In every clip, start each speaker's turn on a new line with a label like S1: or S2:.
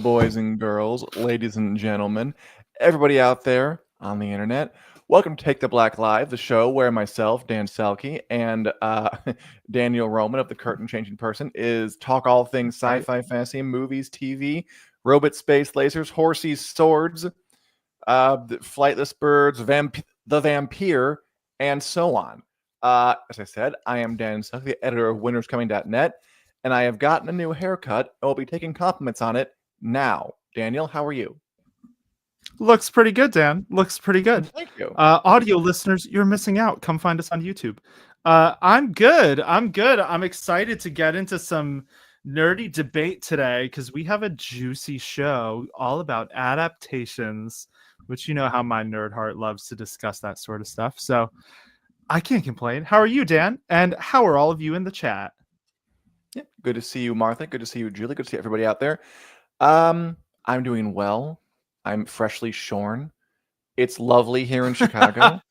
S1: boys and girls, ladies and gentlemen, everybody out there on the internet. Welcome to Take the Black Live, the show where myself, Dan Selcke, and Daniel Roman of the Curtain Changing Person is talk all things sci-fi, fantasy, movies, TV, robot, space, lasers, horses, swords, flightless birds, the vampire, and so on. As I said, I am Dan Selcke, the editor of winnerscoming.net, and I have gotten a new haircut. I will be taking compliments on it now. Daniel, how are you?
S2: Looks pretty good, Dan. Looks pretty good.
S1: Thank you.
S2: Audio listeners, you're missing out. Come find us on YouTube. I'm good. I'm excited to get into some nerdy debate today because we have a juicy show all about adaptations, which you know how my nerd heart loves to discuss that sort of stuff. So I can't complain. How are you, Dan? And how are all of you in the chat?
S1: Yeah, good to see you, Martha. Good to see you, Julie. Good to see everybody out there. I'm doing well. I'm freshly shorn. It's lovely here in Chicago.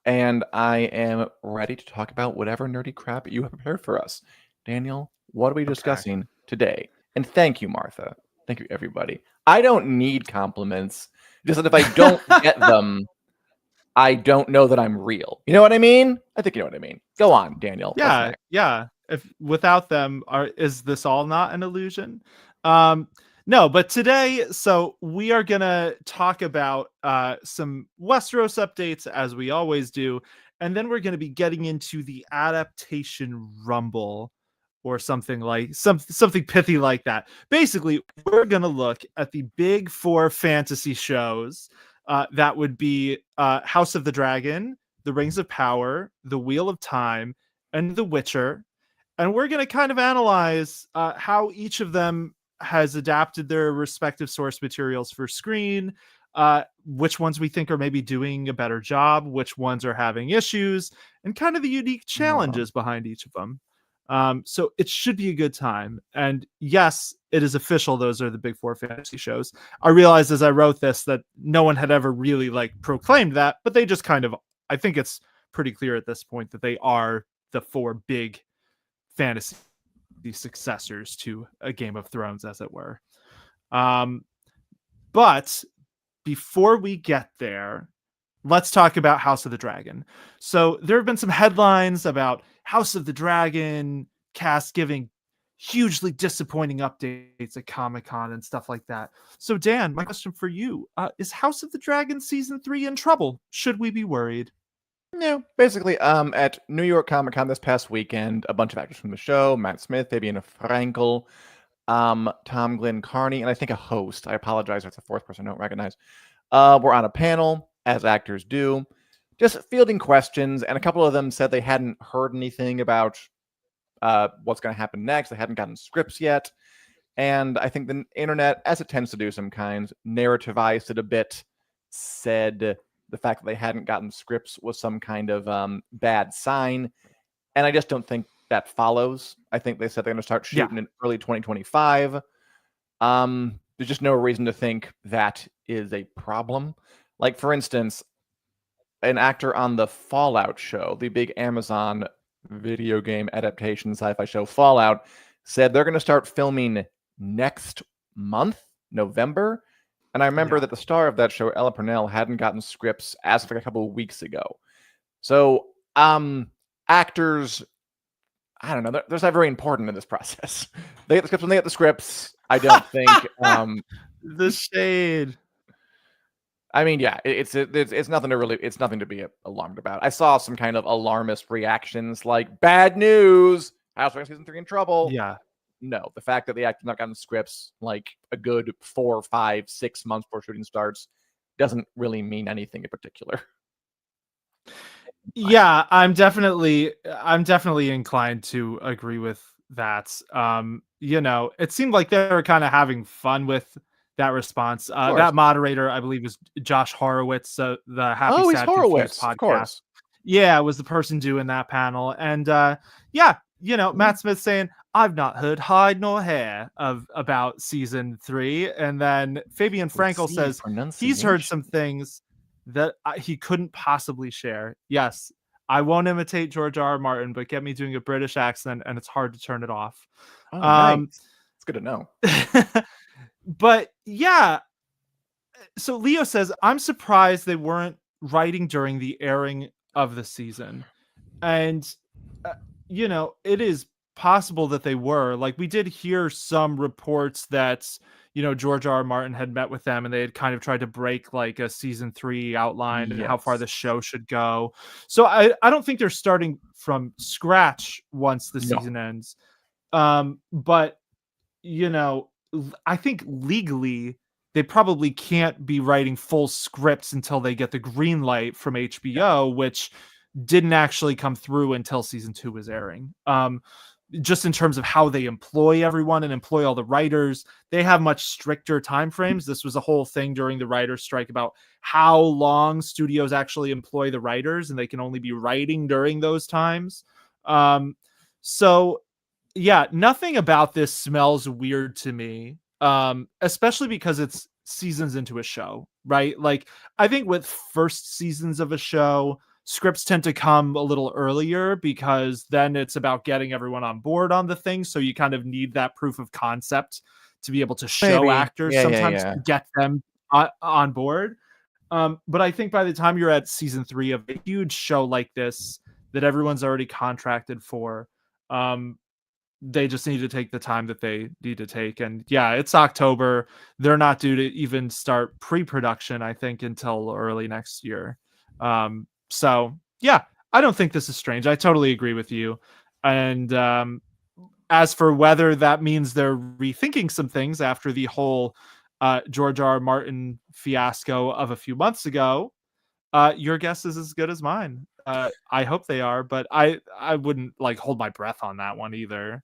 S1: And I am ready to talk about whatever nerdy crap you have prepared for us. Daniel, what are we discussing today? And thank you, Martha. Thank you, everybody. I don't need compliments. Just that if I don't get them, I don't know that I'm real. You know what I mean? I think you know what I mean. Go on, Daniel.
S2: Yeah. If without them, is this all not an illusion? No, but today, so we are gonna talk about some Westeros updates as we always do, and then we're gonna be getting into the Adaptation Rumble or something like something pithy like that. Basically, we're gonna look at the big four fantasy shows. That would be House of the Dragon, The Rings of Power, The Wheel of Time, and The Witcher. And we're going to kind of analyze how each of them has adapted their respective source materials for screen, which ones we think are maybe doing a better job, which ones are having issues, and kind of the unique challenges behind each of them. So it should be a good time. And yes, it is official. Those are the big four fantasy shows. I realized as I wrote this that no one had ever really proclaimed that, but they just kind of, I think it's pretty clear at this point that they are the four big fantasy successors to a Game of Thrones, as it were. But before we get there, let's talk about House of the Dragon. So there have been some headlines about House of the Dragon cast giving hugely disappointing updates at Comic-Con and stuff like that. So Dan, my question for you, is House of the Dragon season 3 in trouble? Should we be worried?
S1: No, basically, at New York Comic Con this past weekend, a bunch of actors from the show, Matt Smith, Fabian Frankel, Tom Glenn Carney, and I think a host, I apologize, that's a fourth person I don't recognize, were on a panel, as actors do, just fielding questions, and a couple of them said they hadn't heard anything about what's going to happen next. They hadn't gotten scripts yet, and I think the internet, as it tends to do sometimes, narrativized it a bit, said the fact that they hadn't gotten scripts was some kind of bad sign. And I just don't think that follows. I think they said they're going to start shooting in early 2025. There's just no reason to think that is a problem. Like, for instance, an actor on the Fallout show, the big Amazon video game adaptation sci-fi show Fallout, said they're going to start filming next month, November. And I remember that the star of that show, Ella Purnell, hadn't gotten scripts as of a couple of weeks ago. So, actors, I don't know, they're not very important in this process. They get the scripts when they get the scripts. I don't think
S2: the shade.
S1: I mean, yeah, it's nothing to be alarmed about. I saw some kind of alarmist reactions like bad news, House of Dragon season 3 in trouble.
S2: Yeah.
S1: No, the fact that the actors not gotten scripts like a good 4, 5, 6 months before shooting starts doesn't really mean anything in particular.
S2: Yeah, I'm definitely inclined to agree with that. It seemed like they were kind of having fun with that response. That moderator, I believe, was Josh Horowitz, the Happy Sad Confused podcast.
S1: Of course.
S2: Yeah, was the person doing that panel. And Matt Smith saying, I've not heard hide nor hair about season 3. And then Fabian Frankel says he's heard some things that he couldn't possibly share. Yes, I won't imitate George R.R. Martin, but get me doing a British accent and it's hard to turn it off.
S1: Nice. It's good to know.
S2: But yeah, so Leo says, I'm surprised they weren't writing during the airing of the season. And, uh, it is possible that they were. Like, we did hear some reports that, George R. R. Martin had met with them and they had kind of tried to break like a season 3 outline and how far
S1: Yes.
S2: the show should go. So I don't think they're starting from scratch once the
S1: No.
S2: season ends. But I think legally they probably can't be writing full scripts until they get the green light from HBO, which didn't actually come through until season 2 was airing. Just in terms of how they employ everyone and employ all the writers, they have much stricter timeframes. This was a whole thing during the writers' strike about how long studios actually employ the writers, and they can only be writing during those times. So yeah, nothing about this smells weird to me. Especially because it's seasons into a show, right? Like, I think with first seasons of a show, scripts tend to come a little earlier because then it's about getting everyone on board on the thing. So you kind of need that proof of concept to be able to show
S1: Maybe.
S2: actors
S1: Yeah, yeah,
S2: sometimes
S1: yeah.
S2: to get them on board. But I think by the time you're at season 3 of a huge show like this that everyone's already contracted for, um, they just need to take the time that they need to take. And yeah, it's October. They're not due to even start pre-production, I think, until early next year. So yeah, I don't think this is strange. I totally agree with you. And as for whether that means they're rethinking some things after the whole George R. R. Martin fiasco of a few months ago, your guess is as good as mine. I hope they are, but I wouldn't like hold my breath on that one either.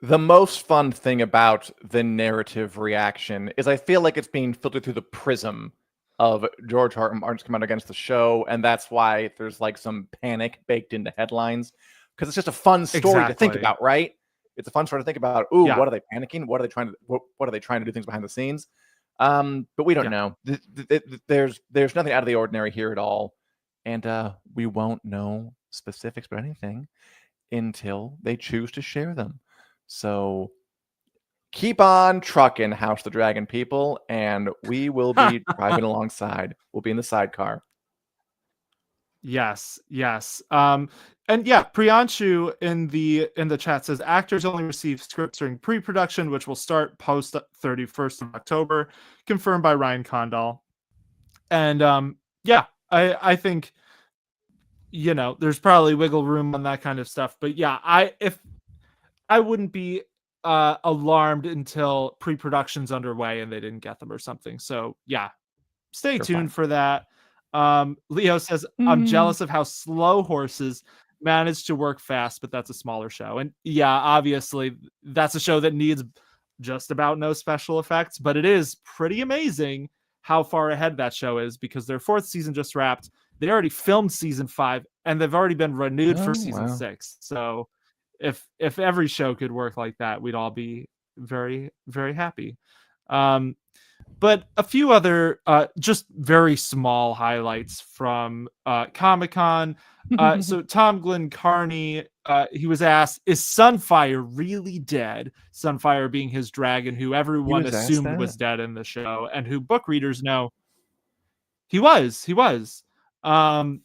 S1: The most fun thing about the narrative reaction is I feel like it's being filtered through the prism of George R. R. Martin's come out against the show, and that's why there's like some panic baked into headlines because it's just a fun story to think
S2: Exactly.
S1: about, right? It's a fun story to think about. Ooh,
S2: Yeah.
S1: what are they panicking? What are they trying to? What are they trying to do things behind the scenes? But we don't
S2: Yeah.
S1: know. There's nothing out of the ordinary here at all, and we won't know specifics about anything until they choose to share them. So keep on trucking, House the Dragon people, and we will be driving alongside. We'll be in the sidecar.
S2: Yes, yes. And yeah, Priyanshu in the chat says actors only receive scripts during pre-production, which will start post 31st of October, confirmed by Ryan Condal. And yeah, I think there's probably wiggle room on that kind of stuff. But yeah, if I wouldn't be alarmed until pre-production's underway and they didn't get them or something. So yeah, stay
S1: Sure, fine.
S2: tuned for that. Leo says, I'm
S1: Mm.
S2: jealous of how slow horses manage to work fast, but that's a smaller show. And yeah, obviously, that's a show that needs just about no special effects, but it is pretty amazing how far ahead that show is because their 4th season just wrapped. They already filmed season 5 and they've already been renewed for
S1: Oh,
S2: season
S1: wow.
S2: 6. So if every show could work like that, we'd all be very, very happy. Um, but a few other just very small highlights from Comic-Con. So Tom Glenn Carney, he was asked, is Sunfire really dead? Sunfire being his dragon, who
S1: He
S2: everyone
S1: was asked
S2: assumed
S1: that?
S2: was dead in the show, and who book readers know he was. Um,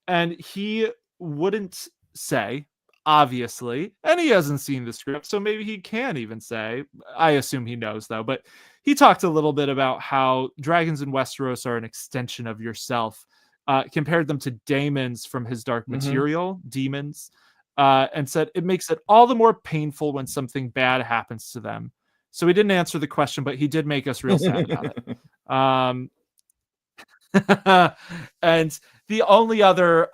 S2: and he wouldn't say, obviously, and he hasn't seen the script, so maybe he can even say. I assume he knows though, but he talked a little bit about how dragons in Westeros are an extension of yourself, compared them to daemons from his dark
S1: Mhm.
S2: material, demons, and said it makes it all the more painful when something bad happens to them. So he didn't answer the question, but he did make us real sad about it. And the only other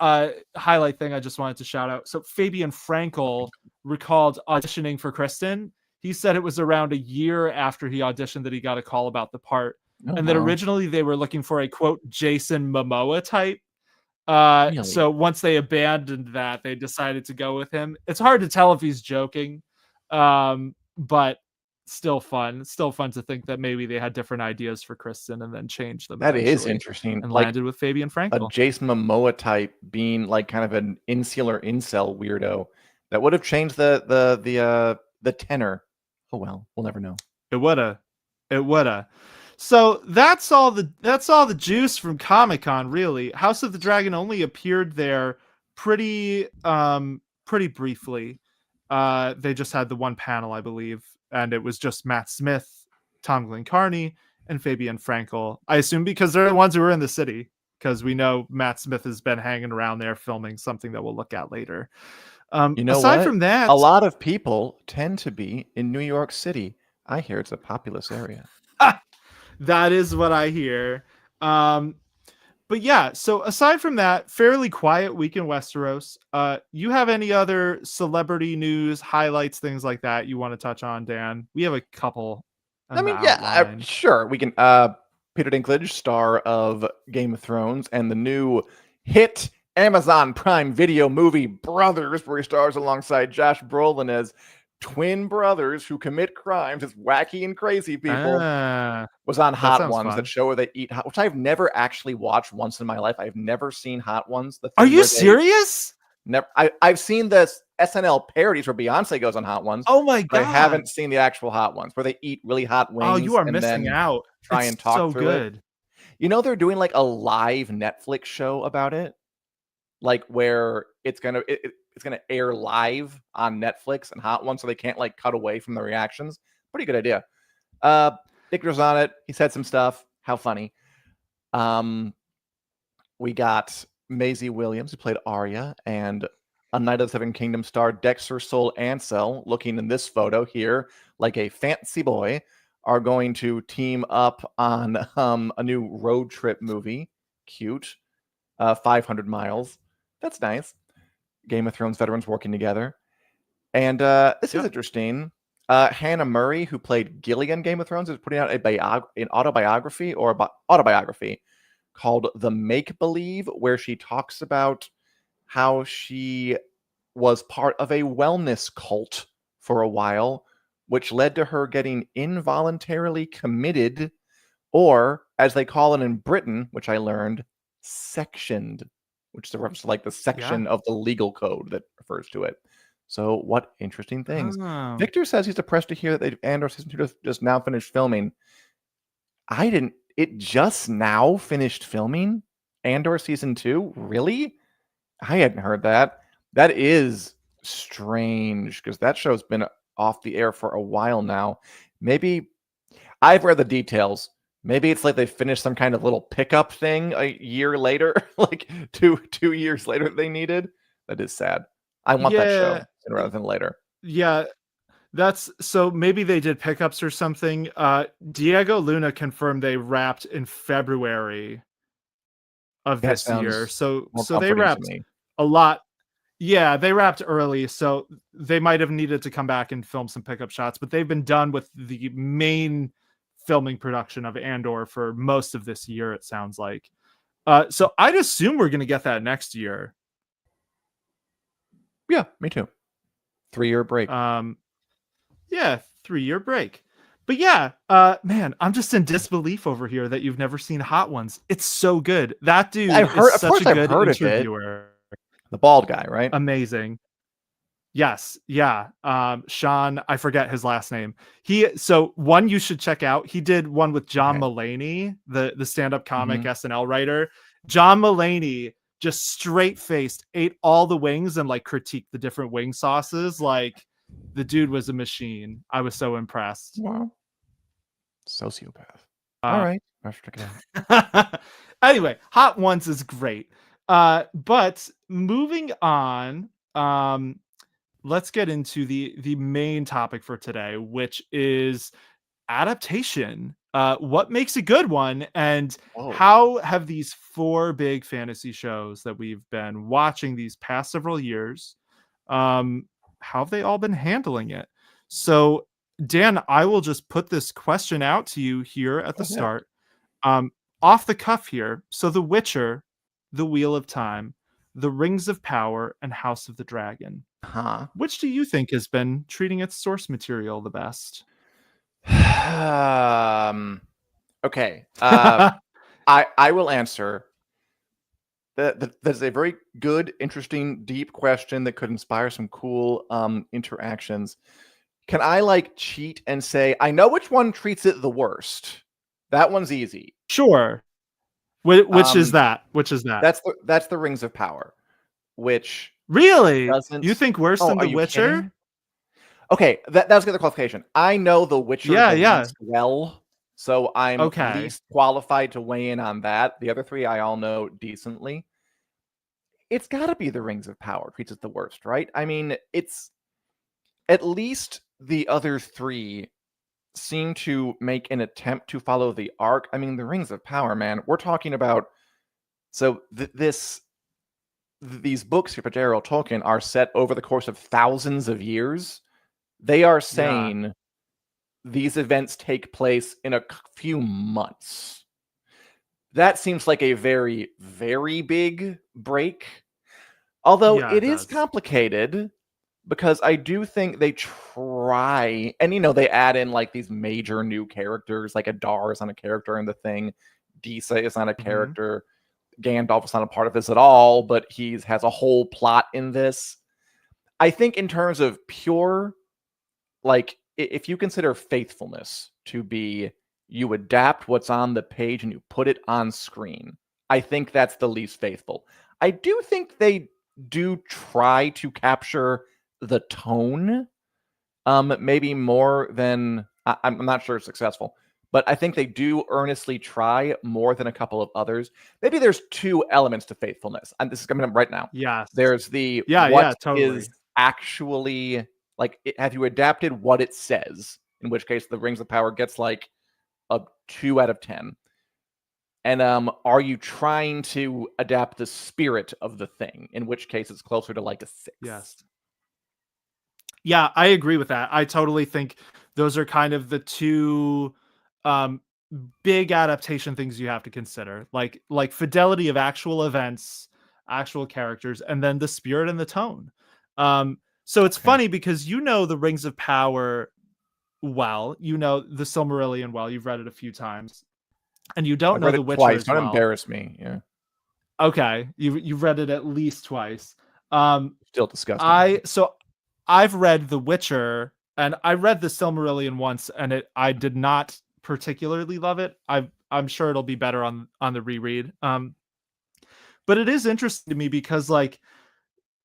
S2: highlight thing I just wanted to shout out. So Fabian Frankel recalled auditioning for Kristen. He said it was around a year after he auditioned that he got a call about the part.
S1: Oh,
S2: And that
S1: wow.
S2: originally they were looking for a quote Jason Momoa type.
S1: Really?
S2: So once they abandoned that, they decided to go with him. It's hard to tell if he's joking, but still fun. It's still fun to think that maybe they had different ideas for Kristen and then changed them
S1: That is
S2: eventually
S1: interesting.
S2: and
S1: Like,
S2: landed with Fabian
S1: a
S2: Frankel.
S1: Jason Momoa type being, like, kind of an insular incel weirdo that would have changed the tenor. Oh, well, we'll never know.
S2: It woulda. It woulda. So that's all the juice from Comic-Con, really. House of the Dragon only appeared there pretty briefly. They just had the one panel, I believe, and it was just Matt Smith, Tom Glenn Carney, and Fabian Frankel. I assume because they're the ones who were in the city, because we know Matt Smith has been hanging around there filming something that we'll look at later.
S1: You know
S2: Aside
S1: what?
S2: from that,
S1: A lot of people tend to be in New York City. I hear it's a populous area.
S2: that is what I hear. But yeah, so aside from that, fairly quiet week in Westeros. You have any other celebrity news, highlights, things like that you want to touch on, Dan? We have a couple
S1: I
S2: on the
S1: mean, yeah,
S2: outline.
S1: sure. We can. Peter Dinklage, star of Game of Thrones, and the new hit Amazon Prime Video movie Brothers, where he stars alongside Josh Brolin as twin brothers who commit crimes as wacky and crazy people. Was on
S2: That
S1: Hot
S2: sounds
S1: Ones, that
S2: fun.
S1: show where they eat hot, which I've never actually watched once in my life. I've never seen Hot Ones, the
S2: Are
S1: thing
S2: you
S1: where they
S2: serious?
S1: never. I've seen this SNL parodies where Beyonce goes on Hot Ones,
S2: Oh my
S1: but I
S2: god.
S1: haven't seen the actual Hot Ones where they eat really hot
S2: Oh, you
S1: wings
S2: are
S1: and
S2: missing
S1: then
S2: out.
S1: try
S2: It's
S1: and talk
S2: so
S1: through it.
S2: good.
S1: You know, they're doing like a live Netflix show about it, like where it's gonna air live on Netflix and Hot Ones, so they can't like cut away from the reactions. Pretty good idea. Victor's on it. He said some stuff. How funny. We got Maisie Williams, who played Arya, and A Knight of the Seven Kingdoms star Dexter Sol Ansel, looking in this photo here like a fancy boy, are going to team up on a new road trip movie. Cute. 500 miles. That's nice. Game of Thrones veterans working together. And this is
S2: Yep.
S1: interesting. Hannah Murray, who played Gillian Game of Thrones, is putting out an autobiography autobiography called The Make Believe, where she talks about how she was part of a wellness cult for a while, which led to her getting involuntarily committed, or as they call it in Britain, which I learned, sectioned, which is a reference to like the
S2: Yeah.
S1: section of the legal code that refers to it. So, what interesting things.
S2: Oh.
S1: Victor says he's depressed to hear that Andor season 2 just now finished filming. I didn't. It just now finished filming Andor season 2? Really? I hadn't heard that. That is strange because that show's been off the air for a while now. Maybe I've read the details. Maybe it's like they finished some kind of little pickup thing a year later, like two years later they needed. That is sad. I want that
S2: Yeah.
S1: show sooner rather than later.
S2: Yeah. That's so maybe they did pickups or something. Diego Luna confirmed they wrapped in February of
S1: That
S2: this year.
S1: sounds more
S2: So they
S1: comforting to
S2: wrapped
S1: me.
S2: a lot. Yeah, they wrapped early, so they might have needed to come back and film some pickup shots, but they've been done with the main filming production of Andor for most of this year, it sounds like. So I'd assume we're going to get that next year.
S1: Yeah, me too. 3-year break.
S2: Yeah, 3-year break. But yeah, man, I'm just in disbelief over here that you've never seen Hot Ones. It's so good. That dude
S1: I've
S2: is
S1: heard, of
S2: such
S1: course,
S2: a
S1: I've
S2: good
S1: heard of it.
S2: interviewer.
S1: The bald guy, right?
S2: Amazing. Yes, yeah. Sean, I forget his last name. So one you should check out. He did one with John
S1: Okay.
S2: Mulaney, the stand-up comic
S1: Mhm.
S2: SNL writer. John Mulaney just straight-faced ate all the wings and like critiqued the different wing sauces. Like the dude was a machine. I was so impressed.
S1: Wow. Sociopath. All
S2: Uh,
S1: right. I should check it out.
S2: anyway, Hot Ones is great. But moving on, let's get into the main topic for today, which is adaptation. What makes a good one, and
S1: Whoa.
S2: how have these 4 big fantasy shows that we've been watching these past several years, how have they all been handling it? So, Dan, I will just put this question out to you here at the
S1: Go ahead.
S2: start. Um, Off the cuff here. So, The Witcher, The Wheel of Time, The Rings of Power, and House of the Dragon.
S1: Huh.
S2: Which do you think has been treating its source material the best?
S1: Okay. I will answer. That's a very good, interesting, deep question that could inspire some cool interactions. Can I like cheat and say I know which one treats it the worst? That one's easy.
S2: Sure. Which is that? Which is that?
S1: That's the Rings of Power, which
S2: Really? You
S1: doesn't.
S2: think worse
S1: Oh,
S2: than
S1: are
S2: The
S1: you
S2: Witcher?
S1: kidding? Okay, that was the other qualification. I know The Witcher
S2: Yeah,
S1: the
S2: yeah.
S1: least well, so I'm
S2: Okay.
S1: least qualified to weigh in on that. The other three I all know decently. It's got to be the Rings of Power treats it the worst, right? I mean, it's at least the other three seem to make an attempt to follow the arc. I mean, the Rings of Power, man, we're talking about. So these books here by J.R.R. Tolkien are set over the course of thousands of years. They are
S2: Yeah.
S1: saying these events take place in a few months. That seems like a very, very big break. Although
S2: Yeah,
S1: it
S2: it
S1: is
S2: does.
S1: complicated because I do think they try, and they add in like these major new characters, like Adar is not a character in the thing, Disa is not a
S2: Mhm.
S1: character, Gandalf is not a part of this at all, but he has a whole plot in this. I think in terms of pure, like if you consider faithfulness to be you adapt what's on the page and you put it on screen, I think that's the least faithful. I do think they do try to capture the tone, maybe more than I'm not sure it's successful, but I think they do earnestly try more than a couple of others. Maybe there's two elements to faithfulness, and this is coming up right now.
S2: Yes.
S1: There's the
S2: Yeah,
S1: what
S2: yeah,
S1: is
S2: totally.
S1: actually like, have you adapted what it says? In which case, the Rings of Power gets like a 2 out of 10. And are you trying to adapt the spirit of the thing? In which case, it's closer to like a 6.
S2: Yes. Yeah, I agree with that. I totally think those are kind of the two um big adaptation things you have to consider. Like fidelity of actual events, actual characters, and then the spirit and the tone. So it's
S1: Okay.
S2: funny because you know the Rings of Power well, you know the Silmarillion well, you've read it a few times, and you don't
S1: I've
S2: know
S1: read
S2: the
S1: it
S2: Witcher
S1: twice.
S2: as
S1: Don't
S2: well.
S1: embarrass me. Yeah.
S2: Okay, you've read it at least twice. Um,
S1: Still disgusting.
S2: I've read The Witcher and I read the Silmarillion once and I did not particularly love it. I'm sure it'll be better on the reread. But it is interesting to me because like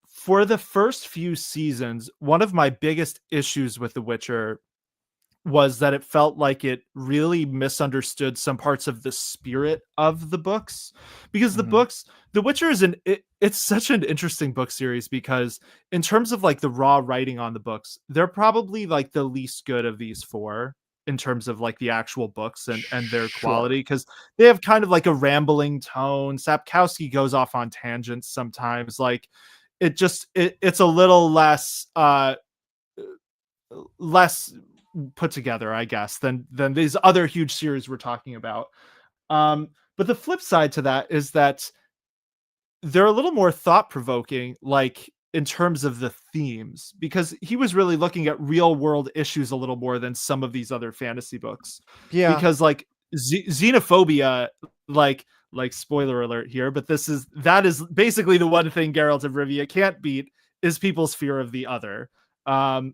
S2: for the first few seasons, one of my biggest issues with The Witcher was that it felt like it really misunderstood some parts of the spirit of the books because
S1: Mhm.
S2: The Witcher is it's such an interesting book series because in terms of like the raw writing on the books, they're probably like the least good of these four in terms of like the actual books and their
S1: Sure.
S2: quality because they have kind of like a rambling tone. Sapkowski goes off on tangents sometimes. Like it's a little less put together, I guess, than these other huge series we're talking about. But the flip side to that is that they're a little more thought provoking, like in terms of the themes, because he was really looking at real world issues a little more than some of these other fantasy books.
S1: Yeah.
S2: Because like xenophobia, like spoiler alert here, but that is basically the one thing Geralt of Rivia can't beat is people's fear of the other.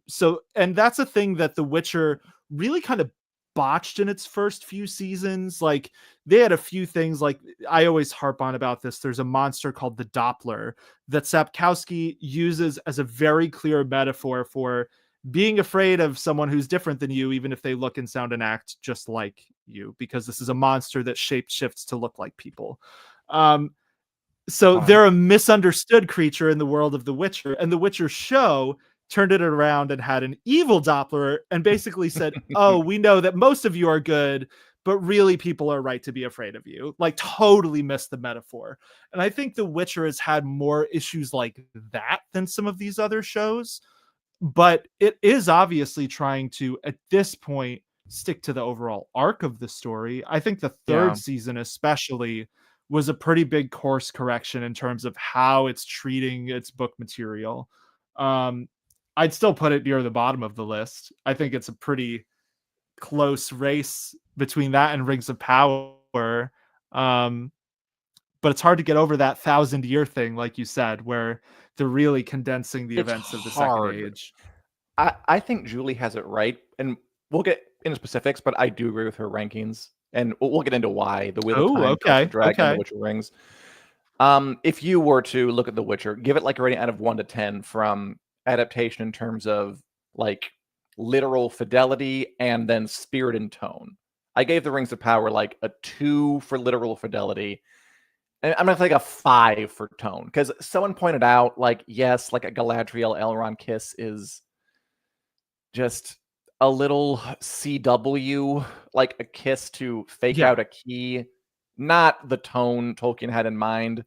S2: So and that's a thing that The Witcher really kind of botched in its first few seasons. Like they had a few things like I always harp on about this. There's a monster called the Doppler that Sapkowski uses as a very clear metaphor for being afraid of someone who's different than you, even if they look and sound and act just like you, because this is a monster that shape shifts to look like people. So
S1: Fine.
S2: they're a misunderstood creature in the world of The Witcher, and The Witcher show turned it around and had an evil Doppler and basically said, "Oh, we know that most of you are good, but really people are right to be afraid of you." Like totally missed the metaphor. And I think The Witcher has had more issues like that than some of these other shows, but it is obviously trying to at this point stick to the overall arc of the story. I think the
S1: Yeah.
S2: third season especially was a pretty big course correction in terms of how it's treating its book material. um I'd still put it near the bottom of the list. I think it's a pretty close race between that and Rings of Power. um but it's hard to get over that 1,000 year thing, like you said, where they're really condensing the
S1: It's
S2: events of the Second
S1: hard.
S2: Age.
S1: I think Julie has it right, and we'll get into specifics, but I do agree with her rankings, and we'll get into why the Wheel of
S2: Oh,
S1: Time, House of the
S2: okay,
S1: Dragon, The
S2: okay.
S1: Witcher Rings. If you were to look at The Witcher, give it like a rating out of 1 to 10 from adaptation in terms of like literal fidelity and then spirit and tone. I gave The Rings of Power like a 2 for literal fidelity. And I'm gonna take a 5 for tone because someone pointed out, like, yes, like a Galadriel Elrond kiss is just a little CW, like a kiss to fake
S2: Yeah.
S1: out a key, not the tone Tolkien had in mind.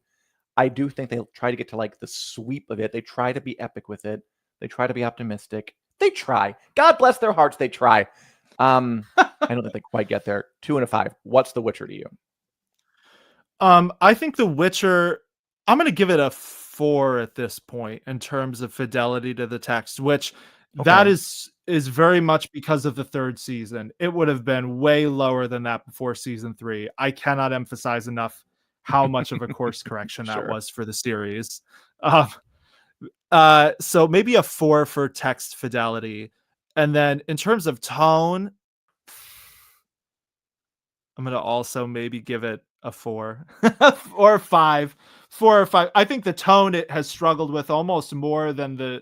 S1: I do think they try to get to like the sweep of it. They try to be epic with it. They try to be optimistic. They try. God bless their hearts. They try. I don't think they quite get there. 2 and a 5. What's The Witcher to you?
S2: I think The Witcher, I'm going to give it a 4 at this point in terms of fidelity to the text, which that
S1: Okay.
S2: is very much because of the third season. It would have been way lower than that before season 3. I cannot emphasize enough how much of a course correction that
S1: Sure.
S2: was for the series. Um, so maybe a 4 for text fidelity. And then in terms of tone, I'm gonna also maybe give it a 4 or 5. 4 or 5. I think the tone it has struggled with almost more than the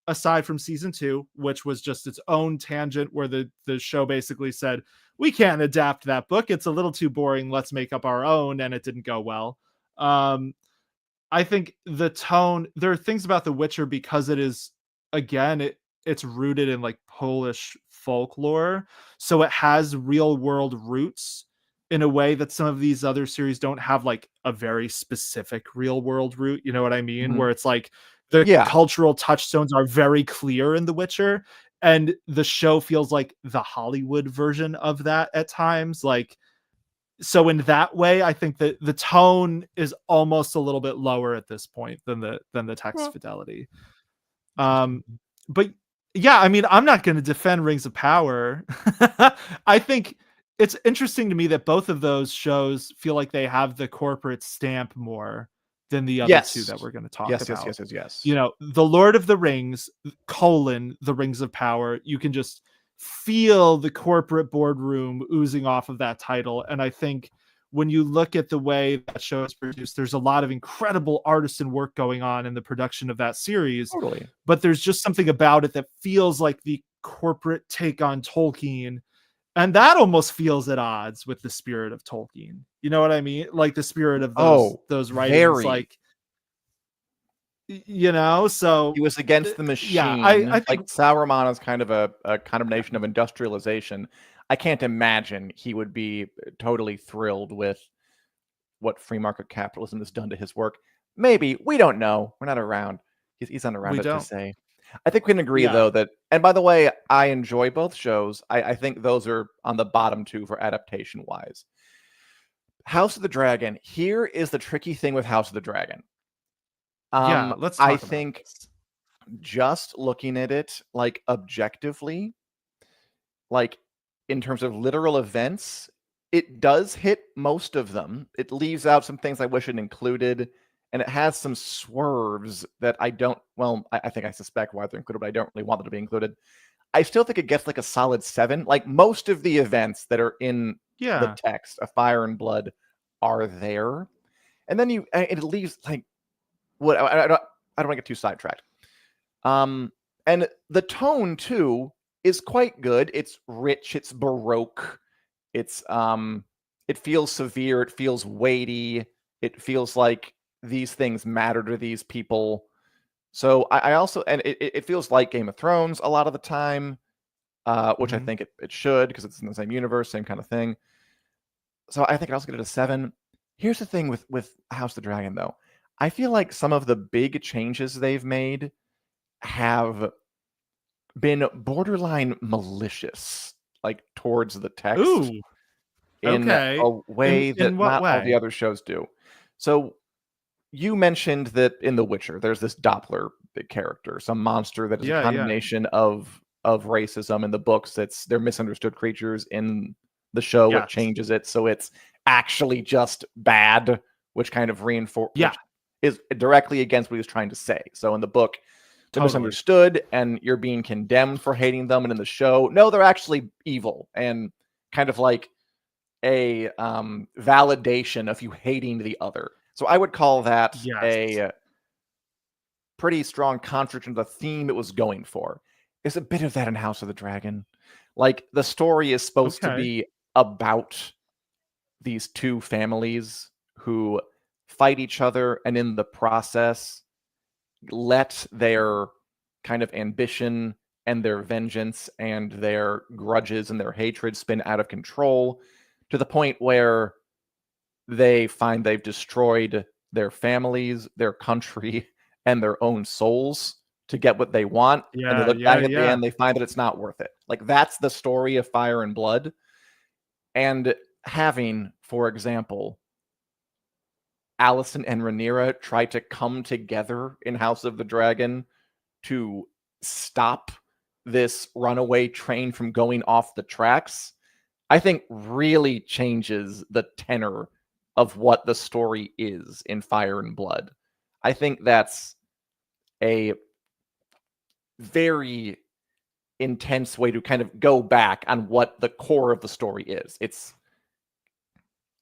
S2: aside from season 2, which was just its own tangent where the show basically said, "We can't adapt that book. It's a little too boring. Let's make up our own," and it didn't go well. Um, I think the tone, there are things about The Witcher because it is, again, it's rooted in like Polish folklore, so it has real world roots in a way that some of these other series don't have, like a very specific real world root, you know what I mean?
S1: Mhm.
S2: Where it's like the
S1: Yeah.
S2: cultural touchstones are very clear in The Witcher, and the show feels like the Hollywood version of that at times. Like, so in that way, I think that the tone is almost a little bit lower at this point than the text
S1: Well,
S2: fidelity.
S1: interesting.
S2: Um, but yeah, I mean, I'm not going to defend Rings of Power. I think it's interesting to me that both of those shows feel like they have the corporate stamp more than the other two that
S1: Yes.
S2: we're going to talk
S1: Yes, yes,
S2: about.
S1: yes, yes,
S2: You
S1: yes.
S2: know, The Lord of the Rings, the Rings of Power, you can just feel the corporate boardroom oozing off of that title. And I think when you look at the way that show is produced, there's a lot of incredible artisan work going on in the production of that series,
S1: Totally.
S2: but there's just something about it that feels like the corporate take on Tolkien, and that almost feels at odds with the spirit of Tolkien. You know what I mean? Like the spirit of
S1: Oh,
S2: those writings,
S1: very.
S2: like you know.
S1: He
S2: So
S1: was against the
S2: yeah, I
S1: machine.
S2: think
S1: Like Sauron is kind of a condemnation of industrialization. I can't imagine he would be totally thrilled with what free market capitalism has done to his work. Maybe. We don't know. We're not around. He's not around
S2: we
S1: it to
S2: don't.
S1: say. I think we can agree,
S2: Yeah,
S1: though, that, and by the way, I enjoy both shows. I think those are on the bottom two for adaptation wise. House of the Dragon. Here is the tricky thing with House of the Dragon.
S2: yeah. Let's
S1: I
S2: talk about
S1: think
S2: this.
S1: just looking at it like objectively, like in terms of literal events, it does hit most of them. It leaves out some things I wish it included, and it has some swerves that I don't. Well, I think I suspect why they're included, but I don't really want them to be included. I still think it gets like a solid 7. Like most of the events that are in the
S2: Yeah.
S1: text of Fire and Blood are there, and then it leaves like what I don't want to get too sidetracked. Um, and the tone too is quite good. It's rich, it's baroque, it feels severe, it feels weighty, it feels like these things matter to these people. So I also, and it feels like Game of Thrones a lot of the time, which I
S2: Mhm.
S1: think it should because it's in the same universe, same kind of thing. So I think I also get it a 7. Here's the thing with House of the Dragon though. I feel like some of the big changes they've made have been borderline malicious, like towards the text
S2: Ooh.
S1: in
S2: Okay.
S1: a way
S2: In
S1: that
S2: what
S1: not all the
S2: way?
S1: other shows do. So you mentioned that in The Witcher, there's this Doppler character, some monster that is a
S2: Yeah. Yeah.
S1: condemnation of racism in the books. They're misunderstood creatures. In the show, it
S2: Yes.
S1: changes it so it's actually just bad, which kind of
S2: Yeah.
S1: which is directly against what he was trying to say. So in the book, they're
S2: Totally.
S1: misunderstood and you're being condemned for hating them. And in the show, no, they're actually evil and kind of like a validation of you hating the other. So I would call that
S2: Yes.
S1: a pretty strong contradiction to the theme it was going for. There's a bit of that in House of the Dragon. Like, the story is supposed to
S2: Okay.
S1: be about these two families who fight each other and in the process let their kind of ambition and their vengeance and their grudges and their hatred spin out of control to the point where they find they've destroyed their families, their country, and their own souls to get what they want. And they
S2: Yeah,
S1: look
S2: yeah,
S1: back at the
S2: yeah.
S1: end, they find that it's not worth it. Like, that's the story of Fire and Blood. And having, for example, Alicent and Rhaenyra try to come together in House of the Dragon to stop this runaway train from going off the tracks, I think really changes the tenor of what the story is in Fire and Blood. I think that's a very intense way to kind of go back on what the core of the story is.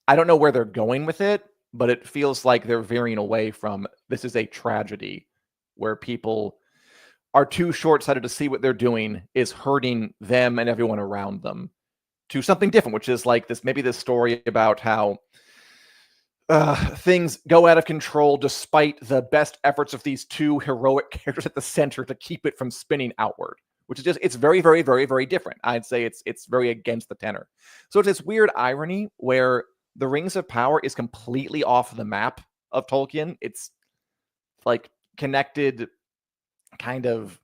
S1: I don't know where they're going with it, but it feels like they're veering away from this is a tragedy where people are too short-sighted to see what they're doing is hurting them and everyone around them, to something different, which is like this, maybe this story about how things go out of control despite the best efforts of these two heroic characters at the center to keep it from spinning outward, which is just, it's very, very, very, very different. I'd say it's very against the tenor. So it's this weird irony where the Rings of Power is completely off the map of Tolkien. It's like connected kind of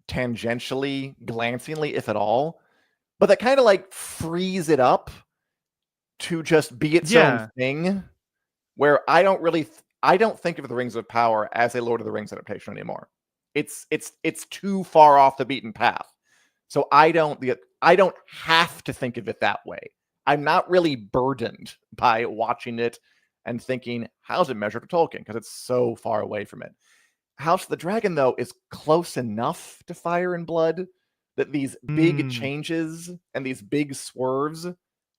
S1: tangentially, glancingly, if at all, but that kind of like frees it up to just be its own thing, where I don't think of the Rings of Power as a Lord of the Rings adaptation anymore. It's too far off the beaten path. So I don't have to think of it that way. I'm not really burdened by watching it and thinking, how's it measured to Tolkien? Because it's so far away from it. House of the Dragon, though, is close enough to Fire and Blood that these big changes and these big swerves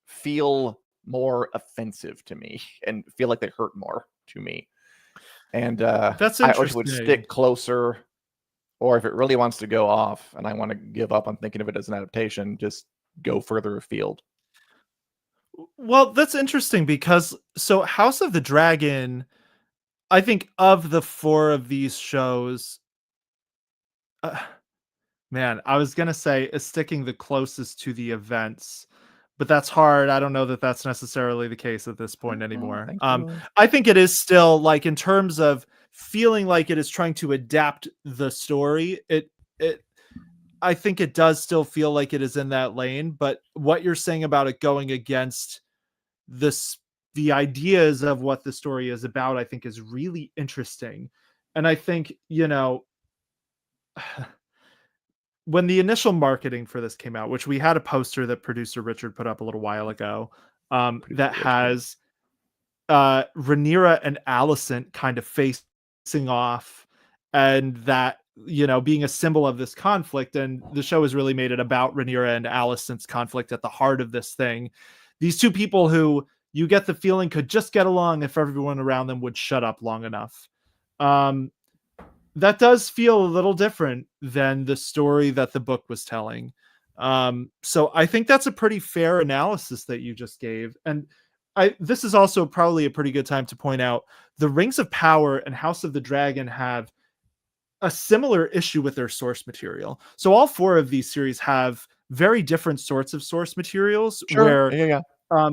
S1: feel more offensive to me and feel like they hurt more to me. And
S2: That's
S1: I wish it
S2: interesting.
S1: would stick closer, or if it really wants to go off and I want to give up on thinking of it as an adaptation, just go further afield.
S2: Well, that's interesting because so House of the Dragon, I think of the 4 of these shows, man, I was gonna say is sticking the closest to the events, but that's hard. I don't know that that's necessarily the case at this point anymore. I think it is still, like, in terms of feeling like it is trying to adapt the story, I think it does still feel like it is in that lane, but what you're saying about it going against the ideas of what the story is about, I think is really interesting. And I think, when the initial marketing for this came out, which we had a poster that producer Richard put up a little while ago, that has Rhaenyra and Alicent kind of facing off, and that, being a symbol of this conflict. And the show has really made it about Rhaenyra and Alicent's conflict at the heart of this thing. These two people who you get the feeling could just get along if everyone around them would shut up long enough. That does feel a little different than the story that the book was telling. So I think that's a pretty fair analysis that you just gave. And this is also probably a pretty good time to point out the Rings of Power and House of the Dragon have a similar issue with their source material. So all 4 of these series have very different sorts of source materials.
S1: Sure.
S2: Where
S1: Yeah.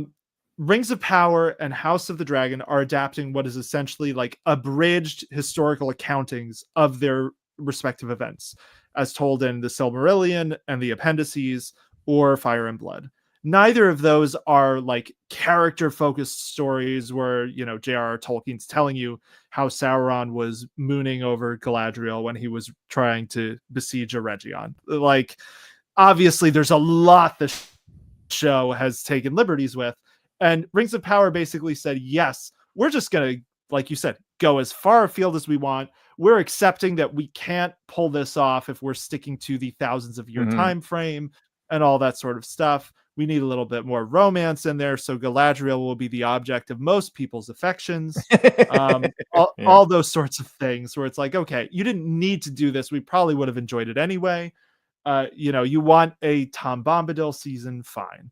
S2: Rings of Power and House of the Dragon are adapting what is essentially like abridged historical accountings of their respective events, as told in the Silmarillion and the Appendices or Fire and Blood. Neither of those are like character-focused stories where, J.R.R. Tolkien's telling you how Sauron was mooning over Galadriel when he was trying to besiege Eregion. Like, obviously, there's a lot the show has taken liberties with. And Rings of Power basically said, yes, we're just going to, like you said, go as far afield as we want. We're accepting that we can't pull this off if we're sticking to the thousands of year time frame and all that sort of stuff. We need a little bit more romance in there, so Galadriel will be the object of most people's affections. All those sorts of things where it's like, okay, you didn't need to do this. We probably would have enjoyed it anyway. You want a Tom Bombadil season, fine.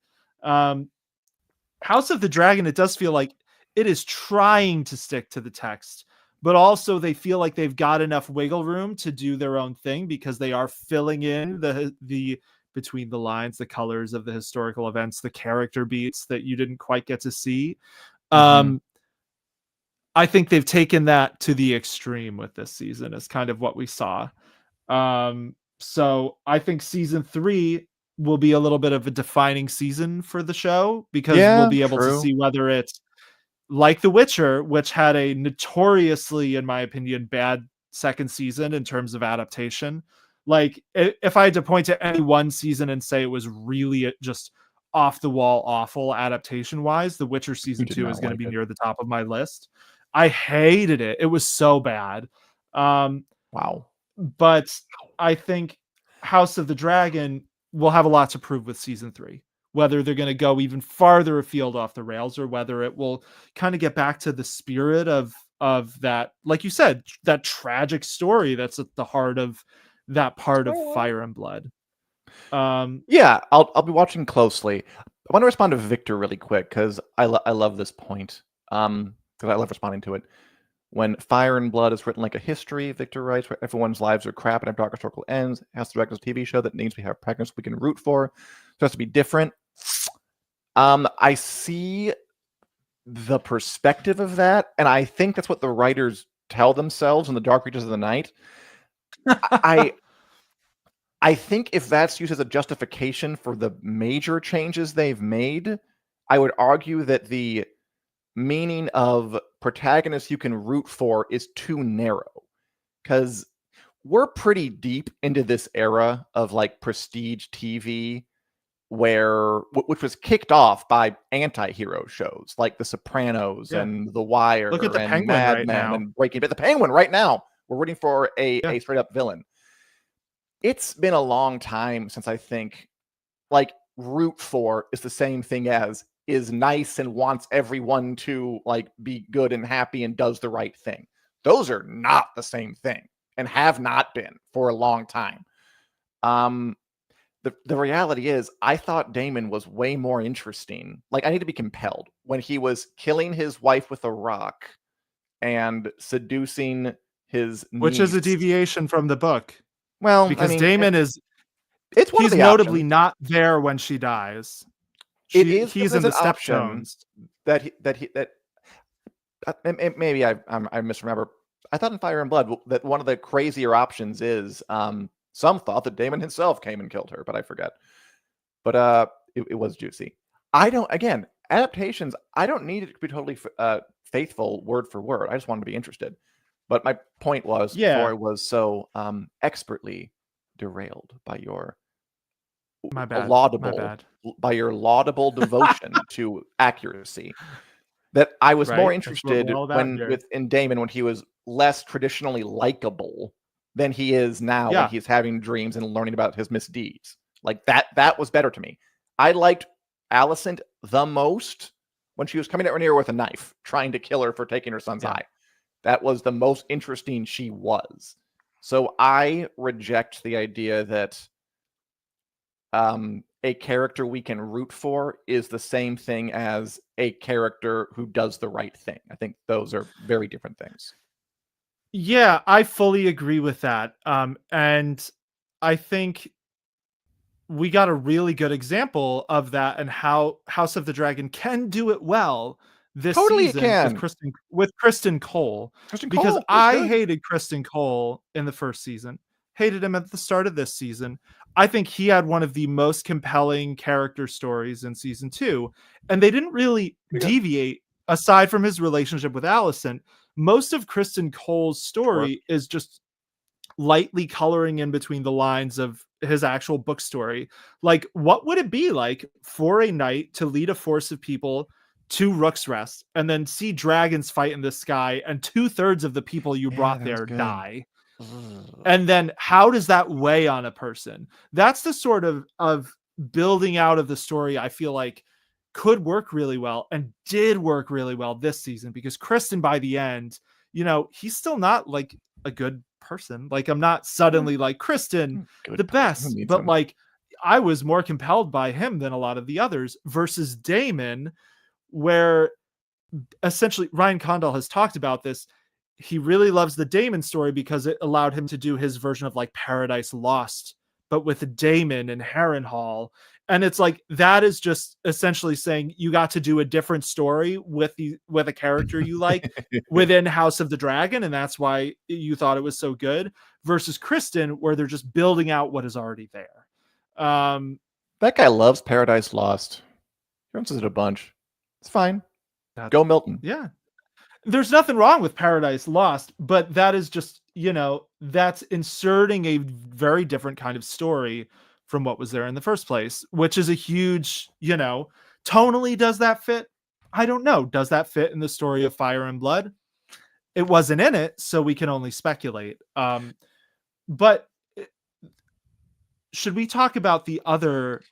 S2: House of the Dragon, it does feel like it is trying to stick to the text, but also they feel like they've got enough wiggle room to do their own thing because they are filling in the between the lines, the colors of the historical events, the character beats that you didn't quite get to see. I think they've taken that to the extreme with this season is kind of what we saw. So I think season 3 will be a little bit of a defining season for the show because we'll be able to see whether it's like The Witcher, which had a notoriously, in my opinion, bad second season in terms of adaptation. Like, if I had to point to any one season and say it was really just off the wall awful adaptation wise, The Witcher season 2 is going to be near the top of my list. I hated it. It was so bad.
S1: Wow.
S2: But I think House of the Dragon will have a lot to prove with season 3. Whether they're going to go even farther afield off the rails or whether it will kind of get back to the spirit of that, like you said, that tragic story that's at the heart of that part of Fire and Blood.
S1: Yeah, I'll be watching closely. I want to respond to Victor really quick because I love this point. Because I love responding to it. When Fire and Blood is written like a history, Victor writes, where everyone's lives are crap and have dark historical ends, has to direct a TV show that needs to have pregnancy we can root for. So it has to be different. I see the perspective of that, and I think that's what the writers tell themselves in the Dark Reaches of the Night. I think if that's used as a justification for the major changes they've made, I would argue that the meaning of protagonists you can root for is too narrow. Because we're pretty deep into this era of like prestige TV which was kicked off by anti-hero shows like The Sopranos and The Wire
S2: Look at the
S1: and
S2: Penguin
S1: Mad
S2: right
S1: Men
S2: now.
S1: and Breaking Bad. The Penguin right now, we're rooting for a straight up villain. It's been a long time since I think like root for is the same thing as is nice and wants everyone to like be good and happy and does the right thing. Those are not the same thing and have not been for a long time. The reality is, I thought Daemon was way more interesting. Like, I need to be compelled when he was killing his wife with a rock and seducing his niece.
S2: Which is a deviation from the book.
S1: Well,
S2: because
S1: I mean,
S2: Daemon
S1: it's one
S2: he's
S1: of the
S2: notably
S1: options.
S2: Not there when she dies.
S1: He's
S2: in the Stepstones.
S1: Maybe I misremember. I thought in Fire and Blood that one of the crazier options is some thought that Daemon himself came and killed her, but I forget. But it was juicy. Adaptations, I don't need it to be totally faithful word for word. I just wanted to be interested. But my point was, before I was so expertly derailed by your by your laudable devotion to accuracy, that I was more interested in Daemon when he was less traditionally likable than he is now when he's having dreams and learning about his misdeeds. Like that was better to me. I liked Alicent the most when she was coming at Rhaenyra with a knife, trying to kill her for taking her son's eye. That was the most interesting she was. So I reject the idea that a character we can root for is the same thing as a character who does the right thing. I think those are very different things.
S2: Yeah, I fully agree with that. And I think we got a really good example of that and how House of the Dragon can do it well this season with Kristen Cole. Because I hated Kristen Cole in the first season. Hated him at the start of this season. I think he had one of the most compelling character stories in season 2. And they didn't really deviate aside from his relationship with Alicent. Most of Kristen Cole's story is just lightly coloring in between the lines of his actual book story. Like, what would it be like for a knight to lead a force of people to Rook's Rest and then see dragons fight in the sky and 2/3 of the people you
S1: Yeah,
S2: brought
S1: that was
S2: there
S1: good.
S2: die.
S1: Ugh.
S2: And then how does that weigh on a person? That's the sort of building out of the story I feel like could work really well and did work really well this season, because Kristen by the end, he's still not like a good person. Like, I'm not suddenly like Kristen the
S1: Good person. Who
S2: best,
S1: needs
S2: but
S1: him?
S2: like I was more compelled by him than a lot of the others, versus Damon, where essentially Ryan Condal has talked about this. He really loves the Damon story because it allowed him to do his version of like Paradise Lost, but with Damon and Harrenhal. And it's like, that is just essentially saying you got to do a different story with a character you like within House of the Dragon, and that's why you thought it was so good. Versus Kristen, where they're just building out what is already there.
S1: That guy loves Paradise Lost. He references it a bunch. It's fine. Go Milton.
S2: Yeah. There's nothing wrong with Paradise Lost, but that is just, that's inserting a very different kind of story from what was there in the first place, which is a huge, tonally, does that fit? I don't know. Does that fit in the story of Fire and Blood? It wasn't in it, so we can only speculate. But should we talk about the other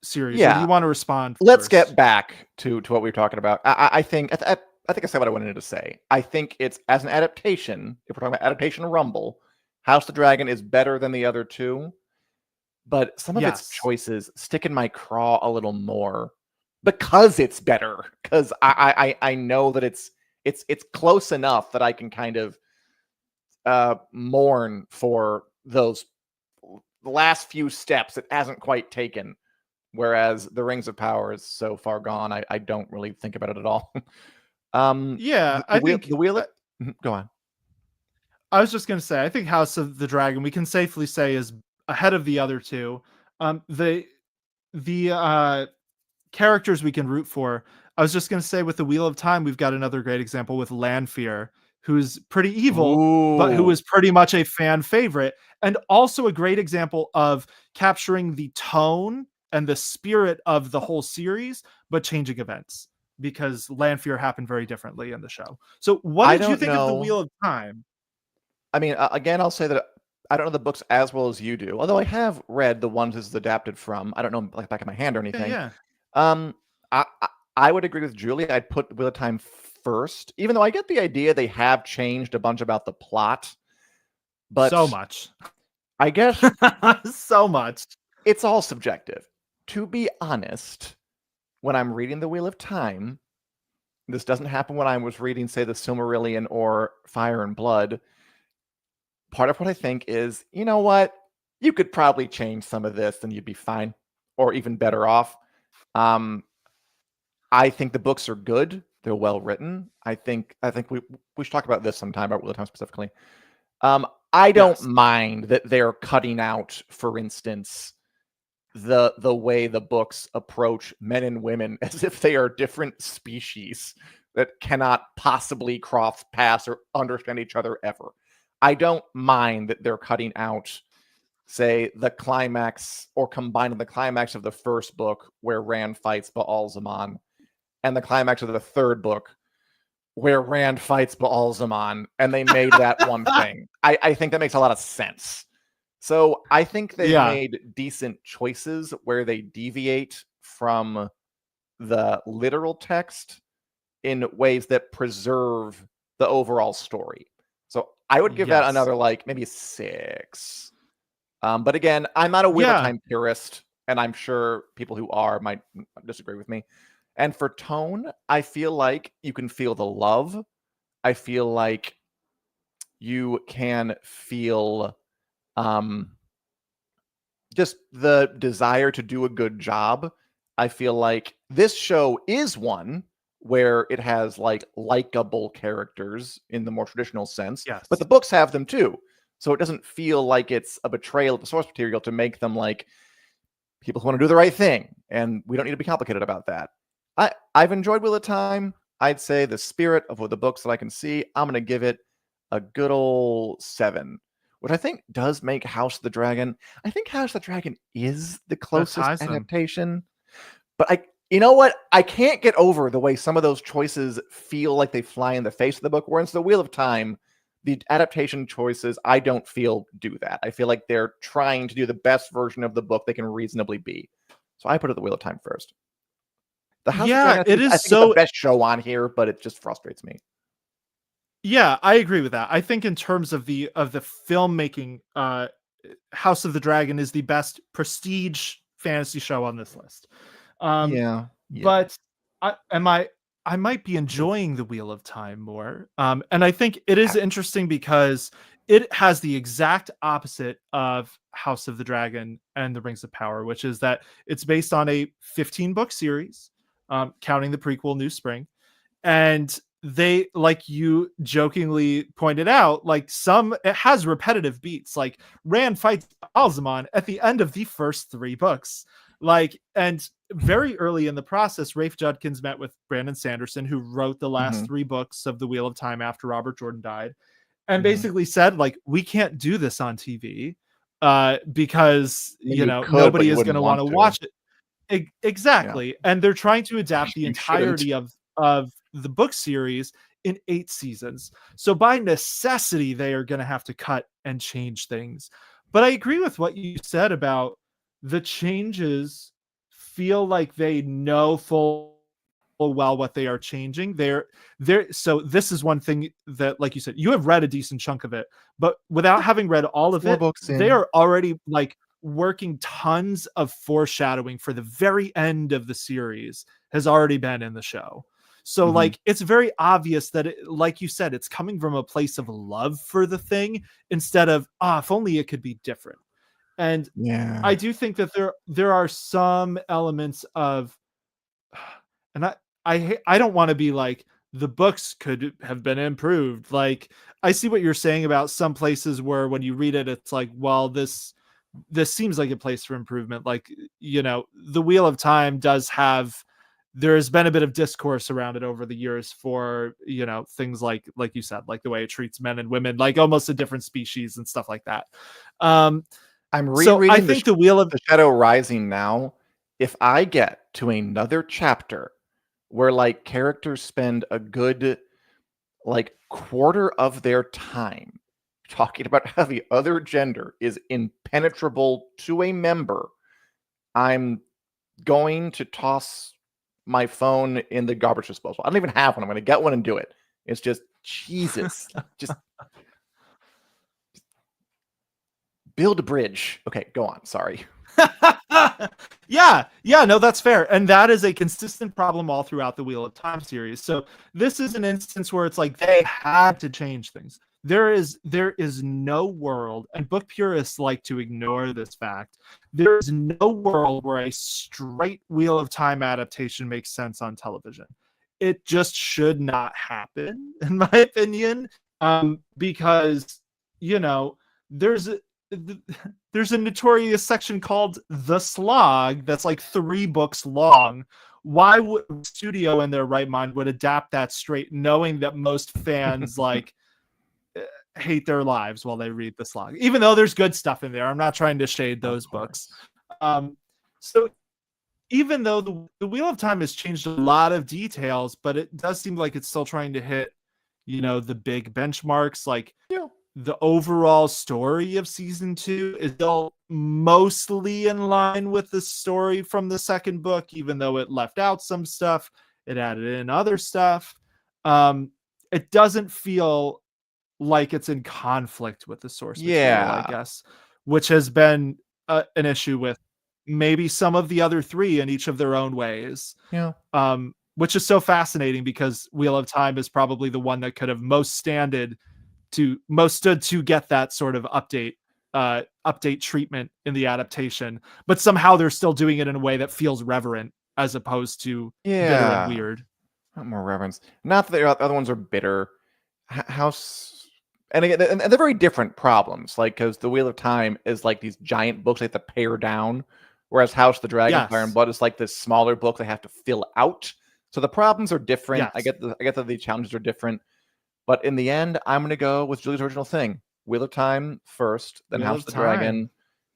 S2: series? Or do
S1: Yeah.
S2: you want to respond
S1: Let's
S2: first?
S1: get back to what we were talking about. I think I think I said what I wanted to say. I think it's, as an adaptation, if we're talking about Adaptation Rumble, House of the Dragon is better than the other two, but some of its
S2: Yes.
S1: choices stick in my craw a little more because it's better. Because I know that it's close enough that I can kind of mourn for those last few steps it hasn't quite taken. Whereas the Rings of Power is so far gone, I don't really think about it at all.
S2: Yeah, I think
S1: the wheel. Go on.
S2: I was just going to say, I think House of the Dragon, we can safely say, is ahead of the other two. The characters we can root for. I was just going to say, with the Wheel of Time, we've got another great example with Lanfear, who's pretty evil, but who
S1: Ooh,
S2: is pretty much a fan favorite, and also a great example of capturing the tone and the spirit of the whole series, but changing events, because Lanfear happened very differently in the show. So, what
S1: I
S2: did you
S1: don't
S2: think of the
S1: know.
S2: Wheel of Time?
S1: I mean, again, I'll say that I don't know the books as well as you do. Although I have read the ones this is adapted from. I don't know like back of my hand or
S2: Yeah,
S1: anything.
S2: yeah.
S1: Um, I would agree with Julie. I'd put Wheel of Time first, even though I get the idea they have changed a bunch about the plot.
S2: So
S1: But
S2: much.
S1: I guess
S2: So much.
S1: it's all subjective. To be honest, when I'm reading the Wheel of Time, this doesn't happen when I was reading, say, the Silmarillion or Fire and Blood. Part of what I think is, you know what? You could probably change some of this and you'd be fine, or even better off. I think the books are good. They're well written. I think we should talk about this sometime, about Wheel of Time specifically. I don't
S2: Yes.
S1: mind that they're cutting out, for instance, the way the books approach men and women as if they are different species that cannot possibly cross paths or understand each other ever. I don't mind that they're cutting out, say, the climax or combining the climax of the first book where Rand fights Baal-Zaman and the climax of the third book where Rand fights Baal-Zaman, and they made that one thing. I think that makes a lot of sense. So I think they've
S2: Yeah.
S1: made decent choices where they deviate from the literal text in ways that preserve the overall story. So I would give that
S2: Yes.
S1: another, like, maybe 6. But again, I'm not a Wheel of
S2: Yeah.
S1: Time purist, and I'm sure people who are might disagree with me. And for tone, I feel like you can feel the love. I feel like you can feel just the desire to do a good job. I feel like this show is one where it has like likable characters in the more traditional sense, but the
S2: Yes.
S1: books have them too. So it doesn't feel like it's a betrayal of the source material to make them like people who want to do the right thing. And we don't need to be complicated about that. I've enjoyed Wheel of Time. I'd say the spirit of the books that I can see, I'm going to give it a good old 7, which I think does make House of the Dragon. I think House of the Dragon is the
S2: That
S1: closest
S2: ties them.
S1: adaptation, but You know what? I can't get over the way some of those choices feel like they fly in the face of the book. Whereas the Wheel of Time, the adaptation choices, I don't feel do that. I feel like they're trying to do the best version of the book they can reasonably be. So I put it the Wheel of Time first. The House of
S2: Yeah,
S1: Dragon,
S2: it
S1: I
S2: is
S1: think it's the
S2: so.
S1: best show on here, but it just frustrates me.
S2: Yeah, I agree with that. I think in terms of the filmmaking, House of the Dragon is the best prestige fantasy show on this list. Um,
S1: Yeah.
S2: but I might be enjoying the Wheel of Time more. And I think it is interesting because it has the exact opposite of House of the Dragon and the Rings of Power, which is that it's based on a 15-book series, counting the prequel New Spring. And they, like you jokingly pointed out, like it has repetitive beats. Like Rand fights Alzamon at the end of the first 3 books. Like, and very early in the process, Rafe Judkins met with Brandon Sanderson, who wrote the last 3 books of The Wheel of Time after Robert Jordan died, and basically said, like, we can't do this on TV because, nobody is going to want to watch it. Exactly.
S1: Yeah.
S2: And they're trying to adapt the
S1: You shouldn't.
S2: entirety of the book series in 8 seasons. So by necessity, they are going to have to cut and change things. But I agree with what you said about the changes feel like they know full well what they are changing. So this is one thing that, like you said, you have read a decent chunk of it, but without having read all of
S1: 4
S2: it,
S1: books
S2: they
S1: in.
S2: are already like working tons of foreshadowing for the very end of the series has already been in the show. So like it's very obvious that like you said, it's coming from a place of love for the thing instead of if only it could be different. And
S1: Yeah.
S2: I do think that there are some elements of, and I don't want to be like the books could have been improved. Like I see what you're saying about some places where when you read it, it's like, well, this seems like a place for improvement. Like, the Wheel of Time does have, there's been a bit of discourse around it over the years for, things like you said, like the way it treats men and women, like almost a different species and stuff like that.
S1: I'm
S2: So I
S1: rereading
S2: think the Wheel of,
S1: The Shadow Rising now. If I get to another chapter where like characters spend a good like quarter of their time talking about how the other gender is impenetrable to a member, I'm going to toss my phone in the garbage disposal. I don't even have one. I'm going to get one and do it. It's just Jesus. Just build a bridge. Okay, go on. Sorry.
S2: yeah, no, that's fair. And that is a consistent problem all throughout the Wheel of Time series. So this is an instance where it's like they had to change things. There is no world, and book purists like to ignore this fact. There is no world where a straight Wheel of Time adaptation makes sense on television. It just should not happen, in my opinion, because there's there's a notorious section called The Slog that's like 3 books long. Why would a studio in their right mind would adapt that straight, knowing that most fans like hate their lives while they read The Slog, even though there's good stuff in there. I'm not trying to shade those books. So even though the Wheel of Time has changed a lot of details, but it does seem like it's still trying to hit, the big benchmarks. Like, the overall story of season 2 is still mostly in line with the story from the second book, even though it left out some stuff, it added in other stuff. It doesn't feel like it's in conflict with the source material, I guess, which has been an issue with maybe some of the other 3 in each of their own ways. Which is so fascinating because Wheel of Time is probably the one that could have most stood to get that sort of update treatment in the adaptation, but somehow they're still doing it in a way that feels reverent as opposed to bitter and weird.
S1: Not more reverence. Not that the other ones are bitter. House, and again, and they're very different problems. Like, because the Wheel of Time is like these giant books they have to pare down, whereas House of the Dragon, Fire and Blood is like this smaller book they have to fill out. So the problems are different. I get that the challenges are different. But in the end, I'm going to go with Julie's original thing. Wheel of Time first, then House of the Dragon.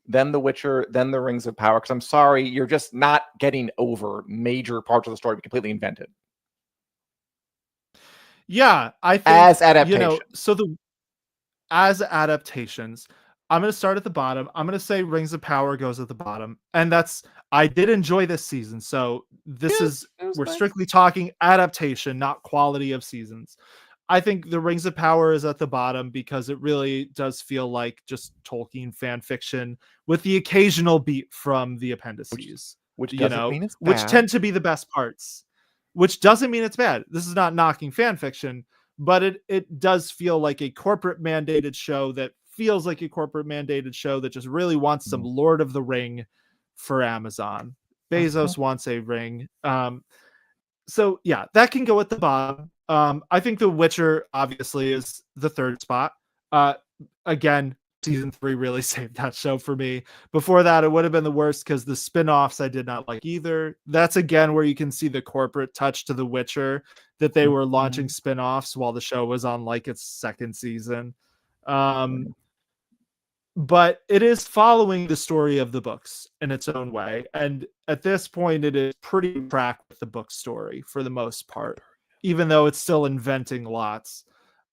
S1: then The Witcher, then The Rings of Power. Because I'm sorry, you're just not getting over major parts of the story completely invented.
S2: Yeah, I think,
S1: As adaptation.
S2: as adaptations, I'm going to start at the bottom. I'm going to say Rings of Power goes at the bottom. And I did enjoy this season. So we're
S1: nice.
S2: strictly talking adaptation, not quality of seasons. I think the Rings of Power is at the bottom because it really does feel like just Tolkien fan fiction with the occasional beat from the appendices,
S1: Which doesn't mean it's
S2: which
S1: bad.
S2: tend to be the best parts, which doesn't mean it's bad. This is not knocking fan fiction, but it does feel like a corporate mandated show that feels like a corporate mandated show that just really wants some Lord of the Ring for Amazon. Bezos wants a ring. So yeah, that can go at the bottom. I think The Witcher obviously is the third spot. Again, season 3 really saved that show for me. Before that, it would have been the worst because the spin-offs I did not like either. That's again where you can see the corporate touch to The Witcher, that they were launching spin-offs while the show was on like its second season. But it is following the story of the books in its own way. And at this point, it is pretty on track with the book story for the most part, even though it's still inventing lots.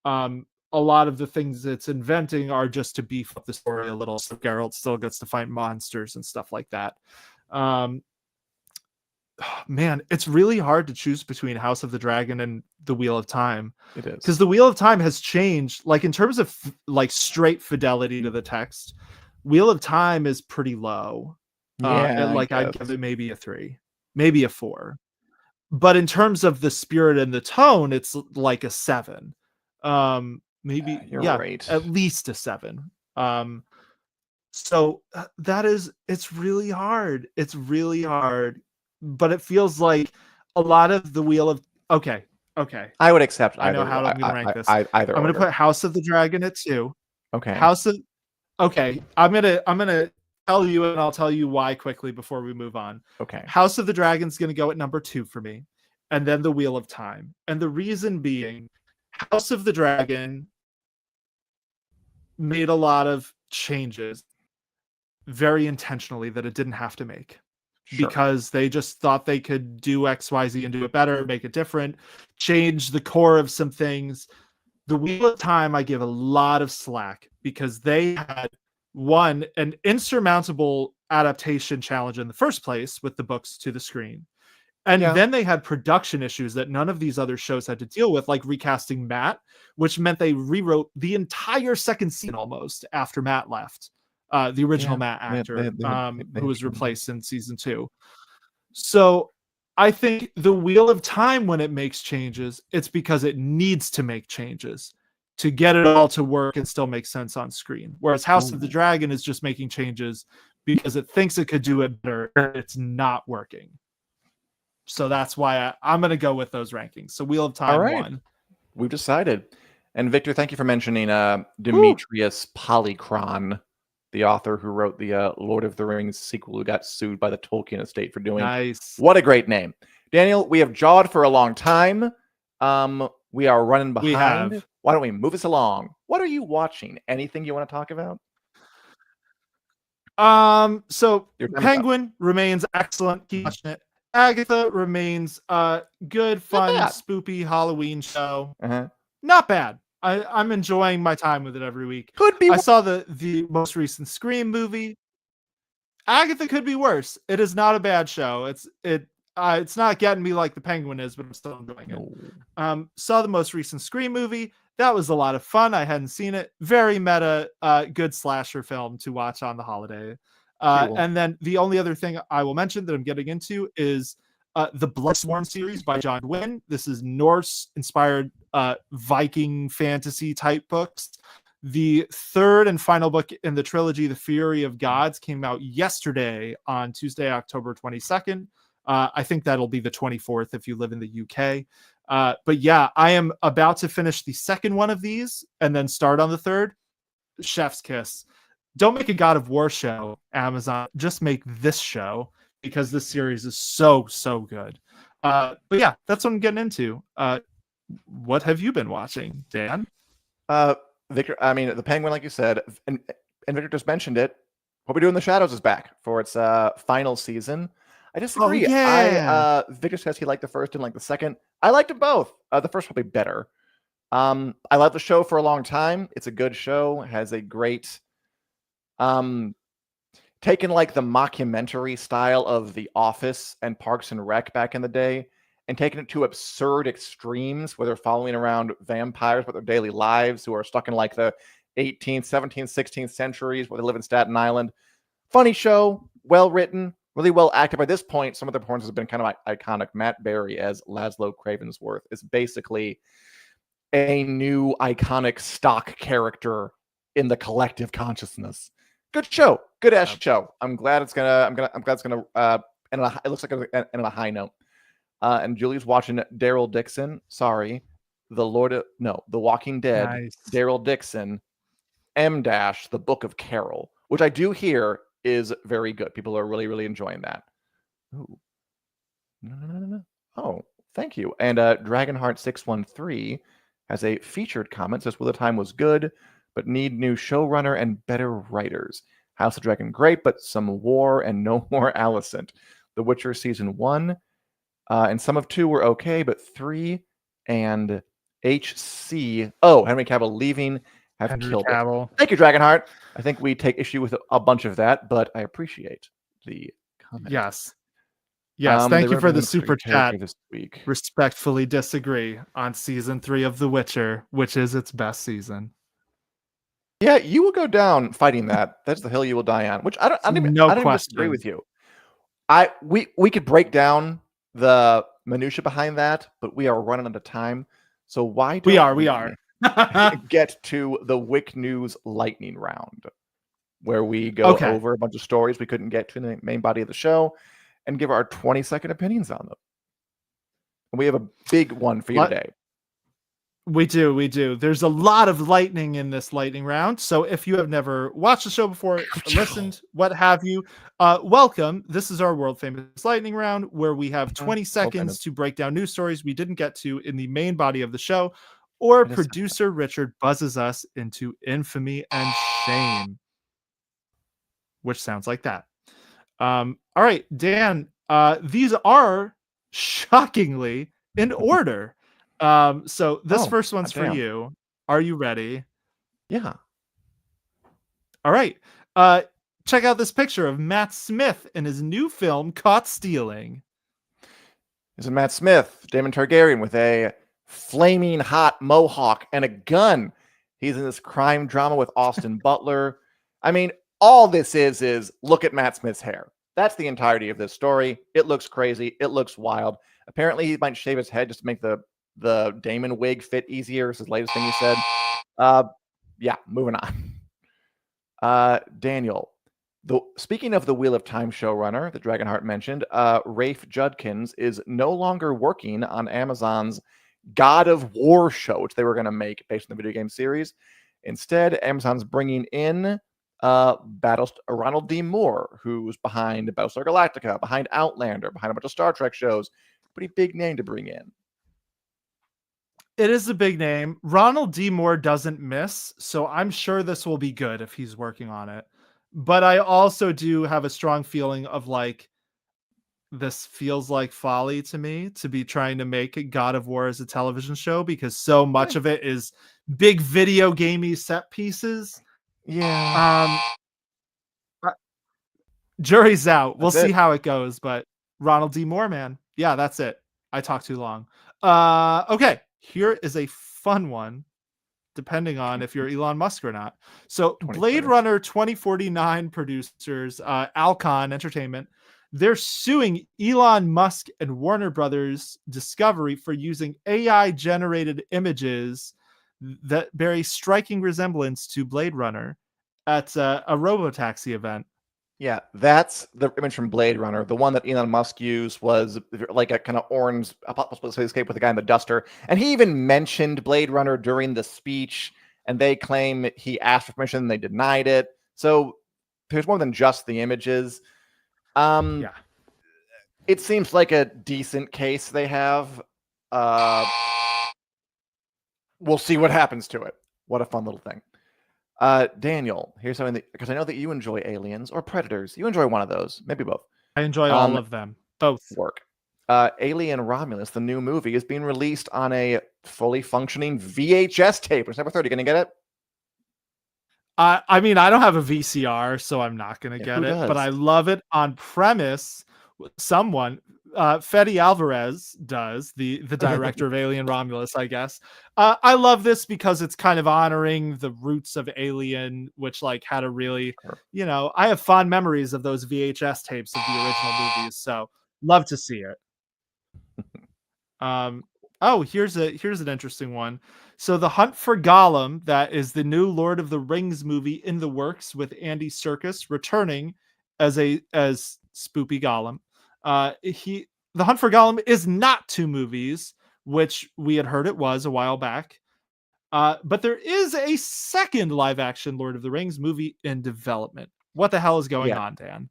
S2: A lot of the things it's inventing are just to beef up the story a little, so Geralt still gets to fight monsters and stuff like that. Man, it's really hard to choose between House of the Dragon and the Wheel of Time.
S1: It is.
S2: Because the Wheel of Time has changed, like in terms of like straight fidelity to the text, Wheel of Time is pretty low. I'd give it maybe a 3, maybe a 4. But in terms of the spirit and the tone, it's like a 7. Maybe
S1: right.
S2: At least a 7. So it's really hard. It's really hard. But it feels like a lot of the Wheel of okay.
S1: I would accept.
S2: I know how I'm going to rank this.
S1: Either.
S2: I'm going to put House of the Dragon at 2.
S1: Okay.
S2: I'm gonna tell you, and I'll tell you why quickly before we move on.
S1: Okay.
S2: House of the Dragon's going to go at number 2 for me, and then the Wheel of Time. And the reason being, House of the Dragon made a lot of changes very intentionally that it didn't have to make.
S1: Sure.
S2: Because they just thought they could do XYZ and do it better, make it different, change the core of some things. The Wheel of Time, I give a lot of slack because they had an insurmountable adaptation challenge in the first place with the books to the screen. And then they had production issues that none of these other shows had to deal with, like recasting Matt, which meant they rewrote the entire second season almost after Matt left. The original Matt actor, who was replaced in season 2. So I think the Wheel of Time, when it makes changes, it's because it needs to make changes to get it all to work and still make sense on screen. Whereas House of the Dragon is just making changes because it thinks it could do it better. It's not working. So that's why I'm going to go with those rankings. So Wheel of Time 1.
S1: We've decided. And Victor, thank you for mentioning Demetrius Polychron, the author who wrote the Lord of the Rings sequel, who got sued by the Tolkien estate for doing.
S2: Nice.
S1: What a great name. Daniel, we have jawed for a long time. We are running behind.
S2: We have.
S1: Why don't we move us along? What are you watching? Anything you want to talk about?
S2: So Penguin remains excellent. Keep watching it. Agatha remains good, fun, spoopy Halloween show. Not bad. I'm enjoying my time with it every week.
S1: Could be.
S2: I saw the most recent Scream movie. Agatha could be worse. It is not a bad show. It's not getting me like the Penguin is, but I'm still enjoying it. Saw the most recent Scream movie. That was a lot of fun. I hadn't seen it. Very meta, good slasher film to watch on the holiday. Cool. And then the only other thing I will mention that I'm getting into is the Bloodsworn series by John Gwynne. This is Norse-inspired Viking fantasy type books. The third and final book in the trilogy, The Fury of Gods, came out yesterday on Tuesday, October 22nd. I think that'll be the 24th if you live in the UK. But yeah, I am about to finish the second one of these and then start on the third. Chef's kiss. Don't make a God of War show, Amazon. Just make this show, because this series is so good. But yeah, that's what I'm getting into. What have you been watching, Dan?
S1: Victor, I mean, the Penguin, like you said, and Victor just mentioned it. What We Do in the Shadows is back for its final season. I disagree.
S2: yeah.
S1: Victor says he liked the first and like the second. I liked them both. The first probably better. I loved the show for a long time. It's a good show. It has a great taken like the mockumentary style of The Office and Parks and Rec back in the day and taken it to absurd extremes where they're following around vampires with their daily lives who are stuck in like the 18th, 17th, 16th centuries where they live in Staten Island. Funny show, well written, really well acted. By this point, some of the performances have been kind of iconic. Matt Berry as Laszlo Cravensworth is basically a new iconic stock character in the collective consciousness. Good show, good ass show. I'm glad it's gonna end on it looks like it's end on a high note. And Julie's watching Daryl Dixon. Sorry, The Walking Dead.
S2: Nice.
S1: Daryl Dixon, M Dash, The Book of Carol, which I do hear is very good. People are really, really enjoying that. Ooh. No. Oh, thank you. And Dragonheart613 has a featured comment. Says, "Well, the time was good, but need new showrunner and better writers. House of Dragon, great, but some war and no more Alicent. The Witcher season 1 and some of 2 were okay, but 3 and Henry Cavill leaving have killed it." Thank you, Dragonheart. I think we take issue with a bunch of that, but I appreciate the comment.
S2: Yes. Thank you for the super chat.
S1: This week.
S2: Respectfully disagree on season 3 of The Witcher, which is its best season.
S1: Yeah, you will go down fighting that. That's the hill you will die on. Which I don't even disagree with you. We could break down the minutia behind that, but we are running out of time. So why don't
S2: we are
S1: get to the WiC News Lightning Round, where we go over a bunch of stories we couldn't get to in the main body of the show and give our 20-second opinions on them. And we have a big one for you today.
S2: We do. There's a lot of lightning in this lightning round. So if you have never watched the show before, listened, what have you, welcome. This is our world famous lightning round where we have 20 seconds to break down news stories we didn't get to in the main body of the show, or producer Richard buzzes us into infamy and shame, which sounds like that. All right, Dan, these are shockingly in order. So this first one's for you. Are you ready?
S1: Yeah.
S2: All right. Check out this picture of Matt Smith in his new film, Caught Stealing.
S1: This is Matt Smith, Daemon Targaryen, with a flaming hot mohawk and a gun. He's in this crime drama with Austin Butler. I mean, all this is look at Matt Smith's hair. That's the entirety of this story. It looks crazy. It looks wild. Apparently, he might shave his head just to make the Damon wig fit easier. Is his latest thing he said. Yeah, moving on. Daniel, speaking of the Wheel of Time showrunner that Dragonheart mentioned, Rafe Judkins is no longer working on Amazon's God of War show, which they were going to make based on the video game series. Instead, Amazon's bringing in Ronald D. Moore, who's behind Battlestar Galactica, behind Outlander, behind a bunch of Star Trek shows. Pretty big name to bring in.
S2: It is a big name. Ronald D. Moore doesn't miss, so I'm sure this will be good if he's working on it. But I also do have a strong feeling of like, this feels like folly to me to be trying to make God of War as a television show, because so much of it is big video gamey set pieces.
S1: Yeah.
S2: Jury's out. We'll see how it goes, but Ronald D. Moore, man. Yeah, that's it. I talked too long. Okay. Here is a fun one, depending on if you're Elon Musk or not. So Blade Runner 2049 producers, Alcon Entertainment, they're suing Elon Musk and Warner Brothers Discovery for using AI-generated images that bear a striking resemblance to Blade Runner at a robotaxi event.
S1: Yeah, that's the image from Blade Runner. The one that Elon Musk used was like a kind of orange escape with a guy in the duster. And he even mentioned Blade Runner during the speech, and they claim he asked for permission and they denied it. So there's more than just the images.
S2: Yeah.
S1: It seems like a decent case they have. We'll see what happens to it. What a fun little thing. Daniel, here's something that, because I know that you enjoy Aliens or Predators. You enjoy one of those, maybe both.
S2: I enjoy all of them, both.
S1: Work. Alien Romulus, the new movie, is being released on a fully functioning VHS tape. December 3rd. You gonna get it?
S2: I mean, I don't have a VCR, so I'm not gonna
S1: Yeah,
S2: get
S1: who
S2: it, but
S1: does?
S2: I love it on premise. Someone, Fede Alvarez does, the director of Alien Romulus, I guess. I love this because it's kind of honoring the roots of Alien, which like had a really,
S1: Sure.
S2: I have fond memories of those VHS tapes of the original movies, so love to see it. Here's an interesting one. So the Hunt for Gollum, that is the new Lord of the Rings movie in the works with Andy Serkis returning as Spoopy Gollum. The Hunt for Gollum is not 2 movies, which we had heard it was a while back. But there is a second live action Lord of the Rings movie in development. What the hell is going on, Dan?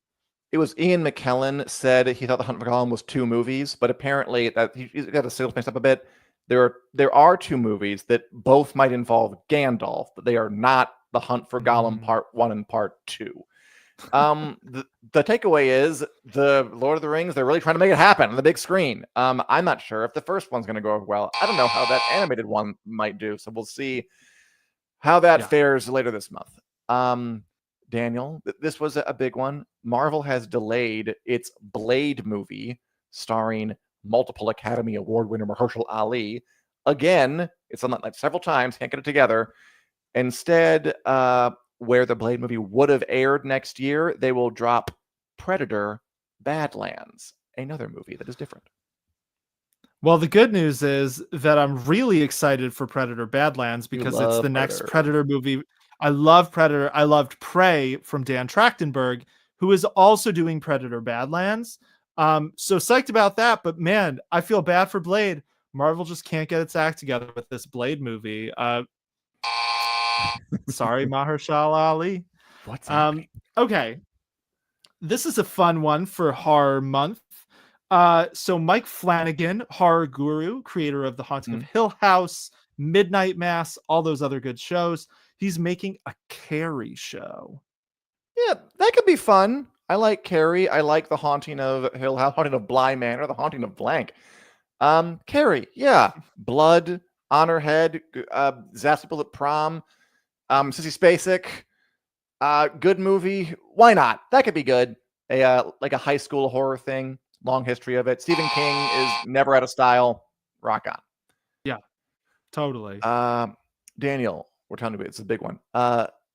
S1: It was Ian McKellen said he thought The Hunt for Gollum was 2 movies, but apparently that he's got the signals mixed up a bit. There are 2 movies that both might involve Gandalf, but they are not The Hunt for Gollum Part 1 and Part 2. The takeaway is the Lord of the Rings, they're really trying to make it happen on the big screen. I'm not sure if the first one's going to go over well. I don't know how that animated one might do, so we'll see how that fares later this month. Daniel, this was a big one. Marvel has delayed its Blade movie starring multiple Academy Award winner Mahershala Ali. Again, it's on like several times, can't get it together. Instead, where the Blade movie would have aired next year, they will drop Predator Badlands, another movie that is different.
S2: Well, the good news is that I'm really excited for Predator Badlands because it's the next Predator movie. I love Predator. I loved Prey from Dan Trachtenberg, who is also doing Predator Badlands. So psyched about that. But man, I feel bad for Blade. Marvel just can't get its act together with this Blade movie. Sorry, Mahershala Ali.
S1: What's happening?
S2: Okay. This is a fun one for Horror Month. So Mike Flanagan, horror guru, creator of The Haunting of Hill House, Midnight Mass, all those other good shows, he's making a Carrie show.
S1: Yeah, that could be fun. I like Carrie. I like The Haunting of Hill House, Haunting of Bly Manor, The Haunting of Blank. Carrie, yeah. Blood on her head, zaps people at prom, Sissy Spacek, good movie. Why not? That could be good. Like a high school horror thing. Long history of it. Stephen King is never out of style. Rock on.
S2: Yeah, totally.
S1: Daniel, we're telling you, it's a big one.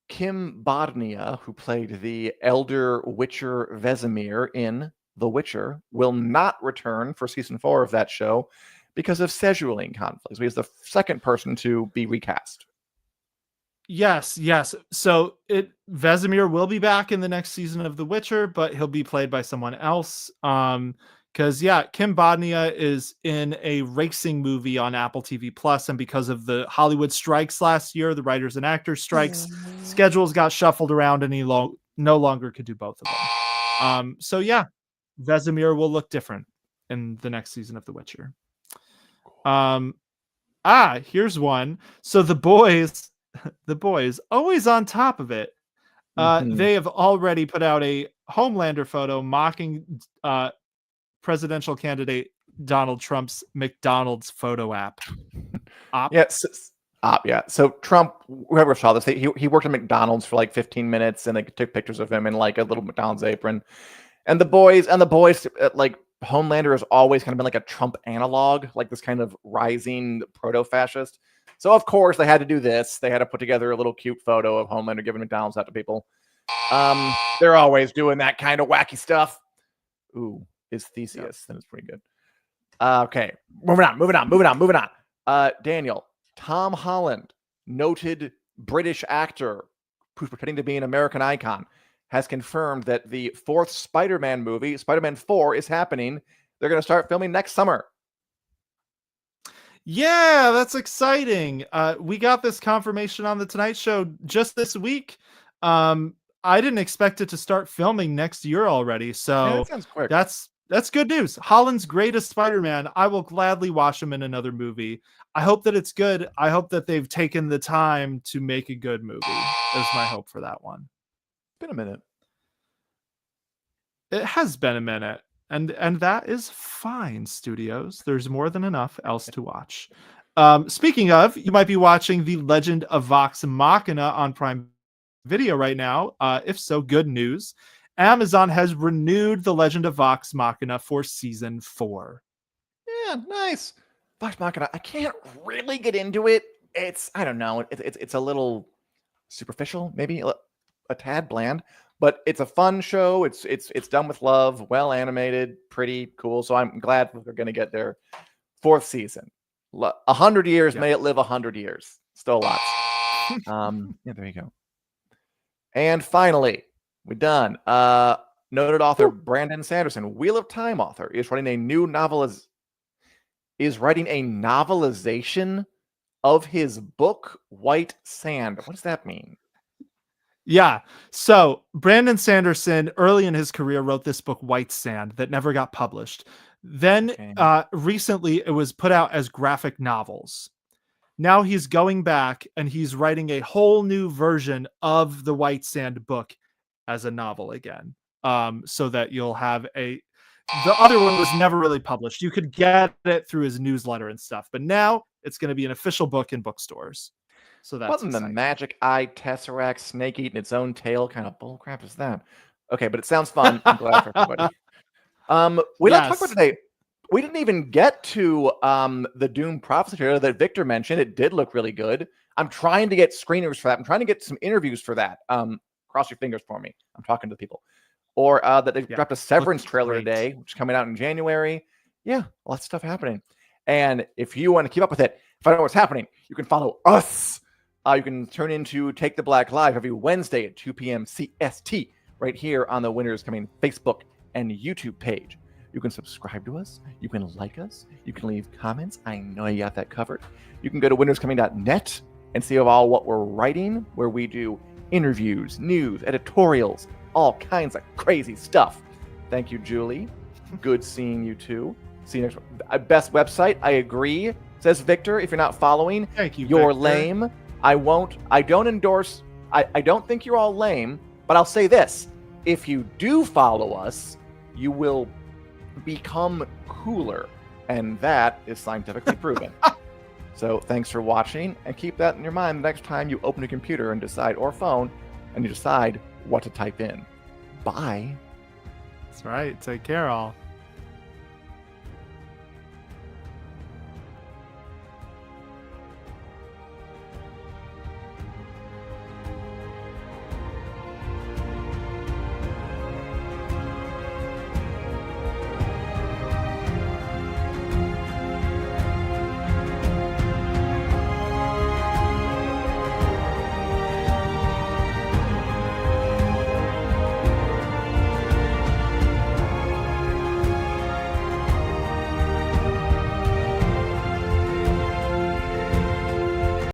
S1: Kim Bodnia, who played the elder Witcher Vesemir in The Witcher, will not return for season 4 of that show because of scheduling conflicts. He's the second person to be recast.
S2: Yes. So Vesemir will be back in the next season of The Witcher, but he'll be played by someone else. Because Kim Bodnia is in a racing movie on Apple TV Plus, and because of the Hollywood strikes last year, the writers and actors strikes, schedules got shuffled around, and he no longer could do both of them. So Vesemir will look different in the next season of The Witcher. Here's one. So the boys always on top of it. They have already put out a Homelander photo mocking presidential candidate Donald Trump's McDonald's photo app.
S1: Yeah. So Trump, whoever saw this, he worked at McDonald's for like 15 minutes, and they took pictures of him in like a little McDonald's apron. And the boys, like Homelander has always kind of been like a Trump analog, like this kind of rising proto-fascist. So of course they had to do this. They had to put together a little cute photo of Homelander giving McDonald's out to people. They're always doing that kind of wacky stuff. Ooh, is Theseus? Then it's pretty good. Okay, moving on. Daniel, Tom Holland, noted British actor who's pretending to be an American icon, has confirmed that the 4th Spider-Man movie, Spider-Man 4, is happening. They're going to start filming next summer.
S2: Yeah, that's exciting. We got this confirmation on The Tonight Show just this week. I didn't expect it to start filming next year already. So
S1: that sounds quick.
S2: That's That's good news. Holland's greatest Spider-Man. I will gladly watch him in another movie. I hope that it's good. I hope that they've taken the time to make a good movie. Is my hope for that one.
S1: Been a minute.
S2: It has been a minute. And that is fine, studios. There's more than enough else to watch. Speaking of, you might be watching The Legend of Vox Machina on Prime Video right now. If so, good news. Amazon has renewed The Legend of Vox Machina for season 4.
S1: Yeah, nice. Vox Machina. I can't really get into it. I don't know. It's a little superficial, maybe a tad bland, but it's a fun show. It's done with love, well animated, pretty cool. So I'm glad they're going to get their 4th season. 100 years, may it live 100 years. Still lots. Yeah, there you go. And finally, we're done. Noted author Brandon Sanderson, Wheel of Time author, is writing a novelization of his book White Sand. What does that mean?
S2: Yeah. So Brandon Sanderson, early in his career, wrote this book White Sand that never got published. Then recently it was put out as graphic novels. Now he's going back and he's writing a whole new version of the White Sand book as a novel again. So that you'll have the other one was never really published. You could get it through his newsletter and stuff, but now it's going to be an official book in bookstores. So that's
S1: Wasn't
S2: exciting.
S1: the magic eye tesseract snake eating its own tail kind of bullcrap is that? Okay, but it sounds fun. I'm glad for everybody. We don't talk about today. We didn't even get to the Doom Prophecy trailer that Victor mentioned. It did look really good. I'm trying to get screeners for that. I'm trying to get some interviews for that. Cross your fingers for me. I'm talking to people. Or that they dropped a Severance trailer today, which is coming out in January. Yeah, lots of stuff happening. And if you want to keep up with it, if I don't know what's happening, you can follow us. You can turn into Take the Black Live every Wednesday at 2 p.m. CST right here on the Winners Coming Facebook and YouTube page. You can subscribe to us. You can like us. You can leave comments. I know you got that covered. You can go to winnerscoming.net and see all what we're writing, where we do interviews, news, editorials, all kinds of crazy stuff. Thank you, Julie. Good seeing you too. See you next one. Best website, I agree, says Victor. If you're not following,
S2: thank you,
S1: you're
S2: Victor.
S1: lame. I don't endorse, I don't think you're all lame, but I'll say this. If you do follow us, you will become cooler, and that is scientifically proven. So thanks for watching, and keep that in your mind the next time you open a computer and decide, or phone, and you decide what to type in. Bye.
S2: That's right. Take care, all.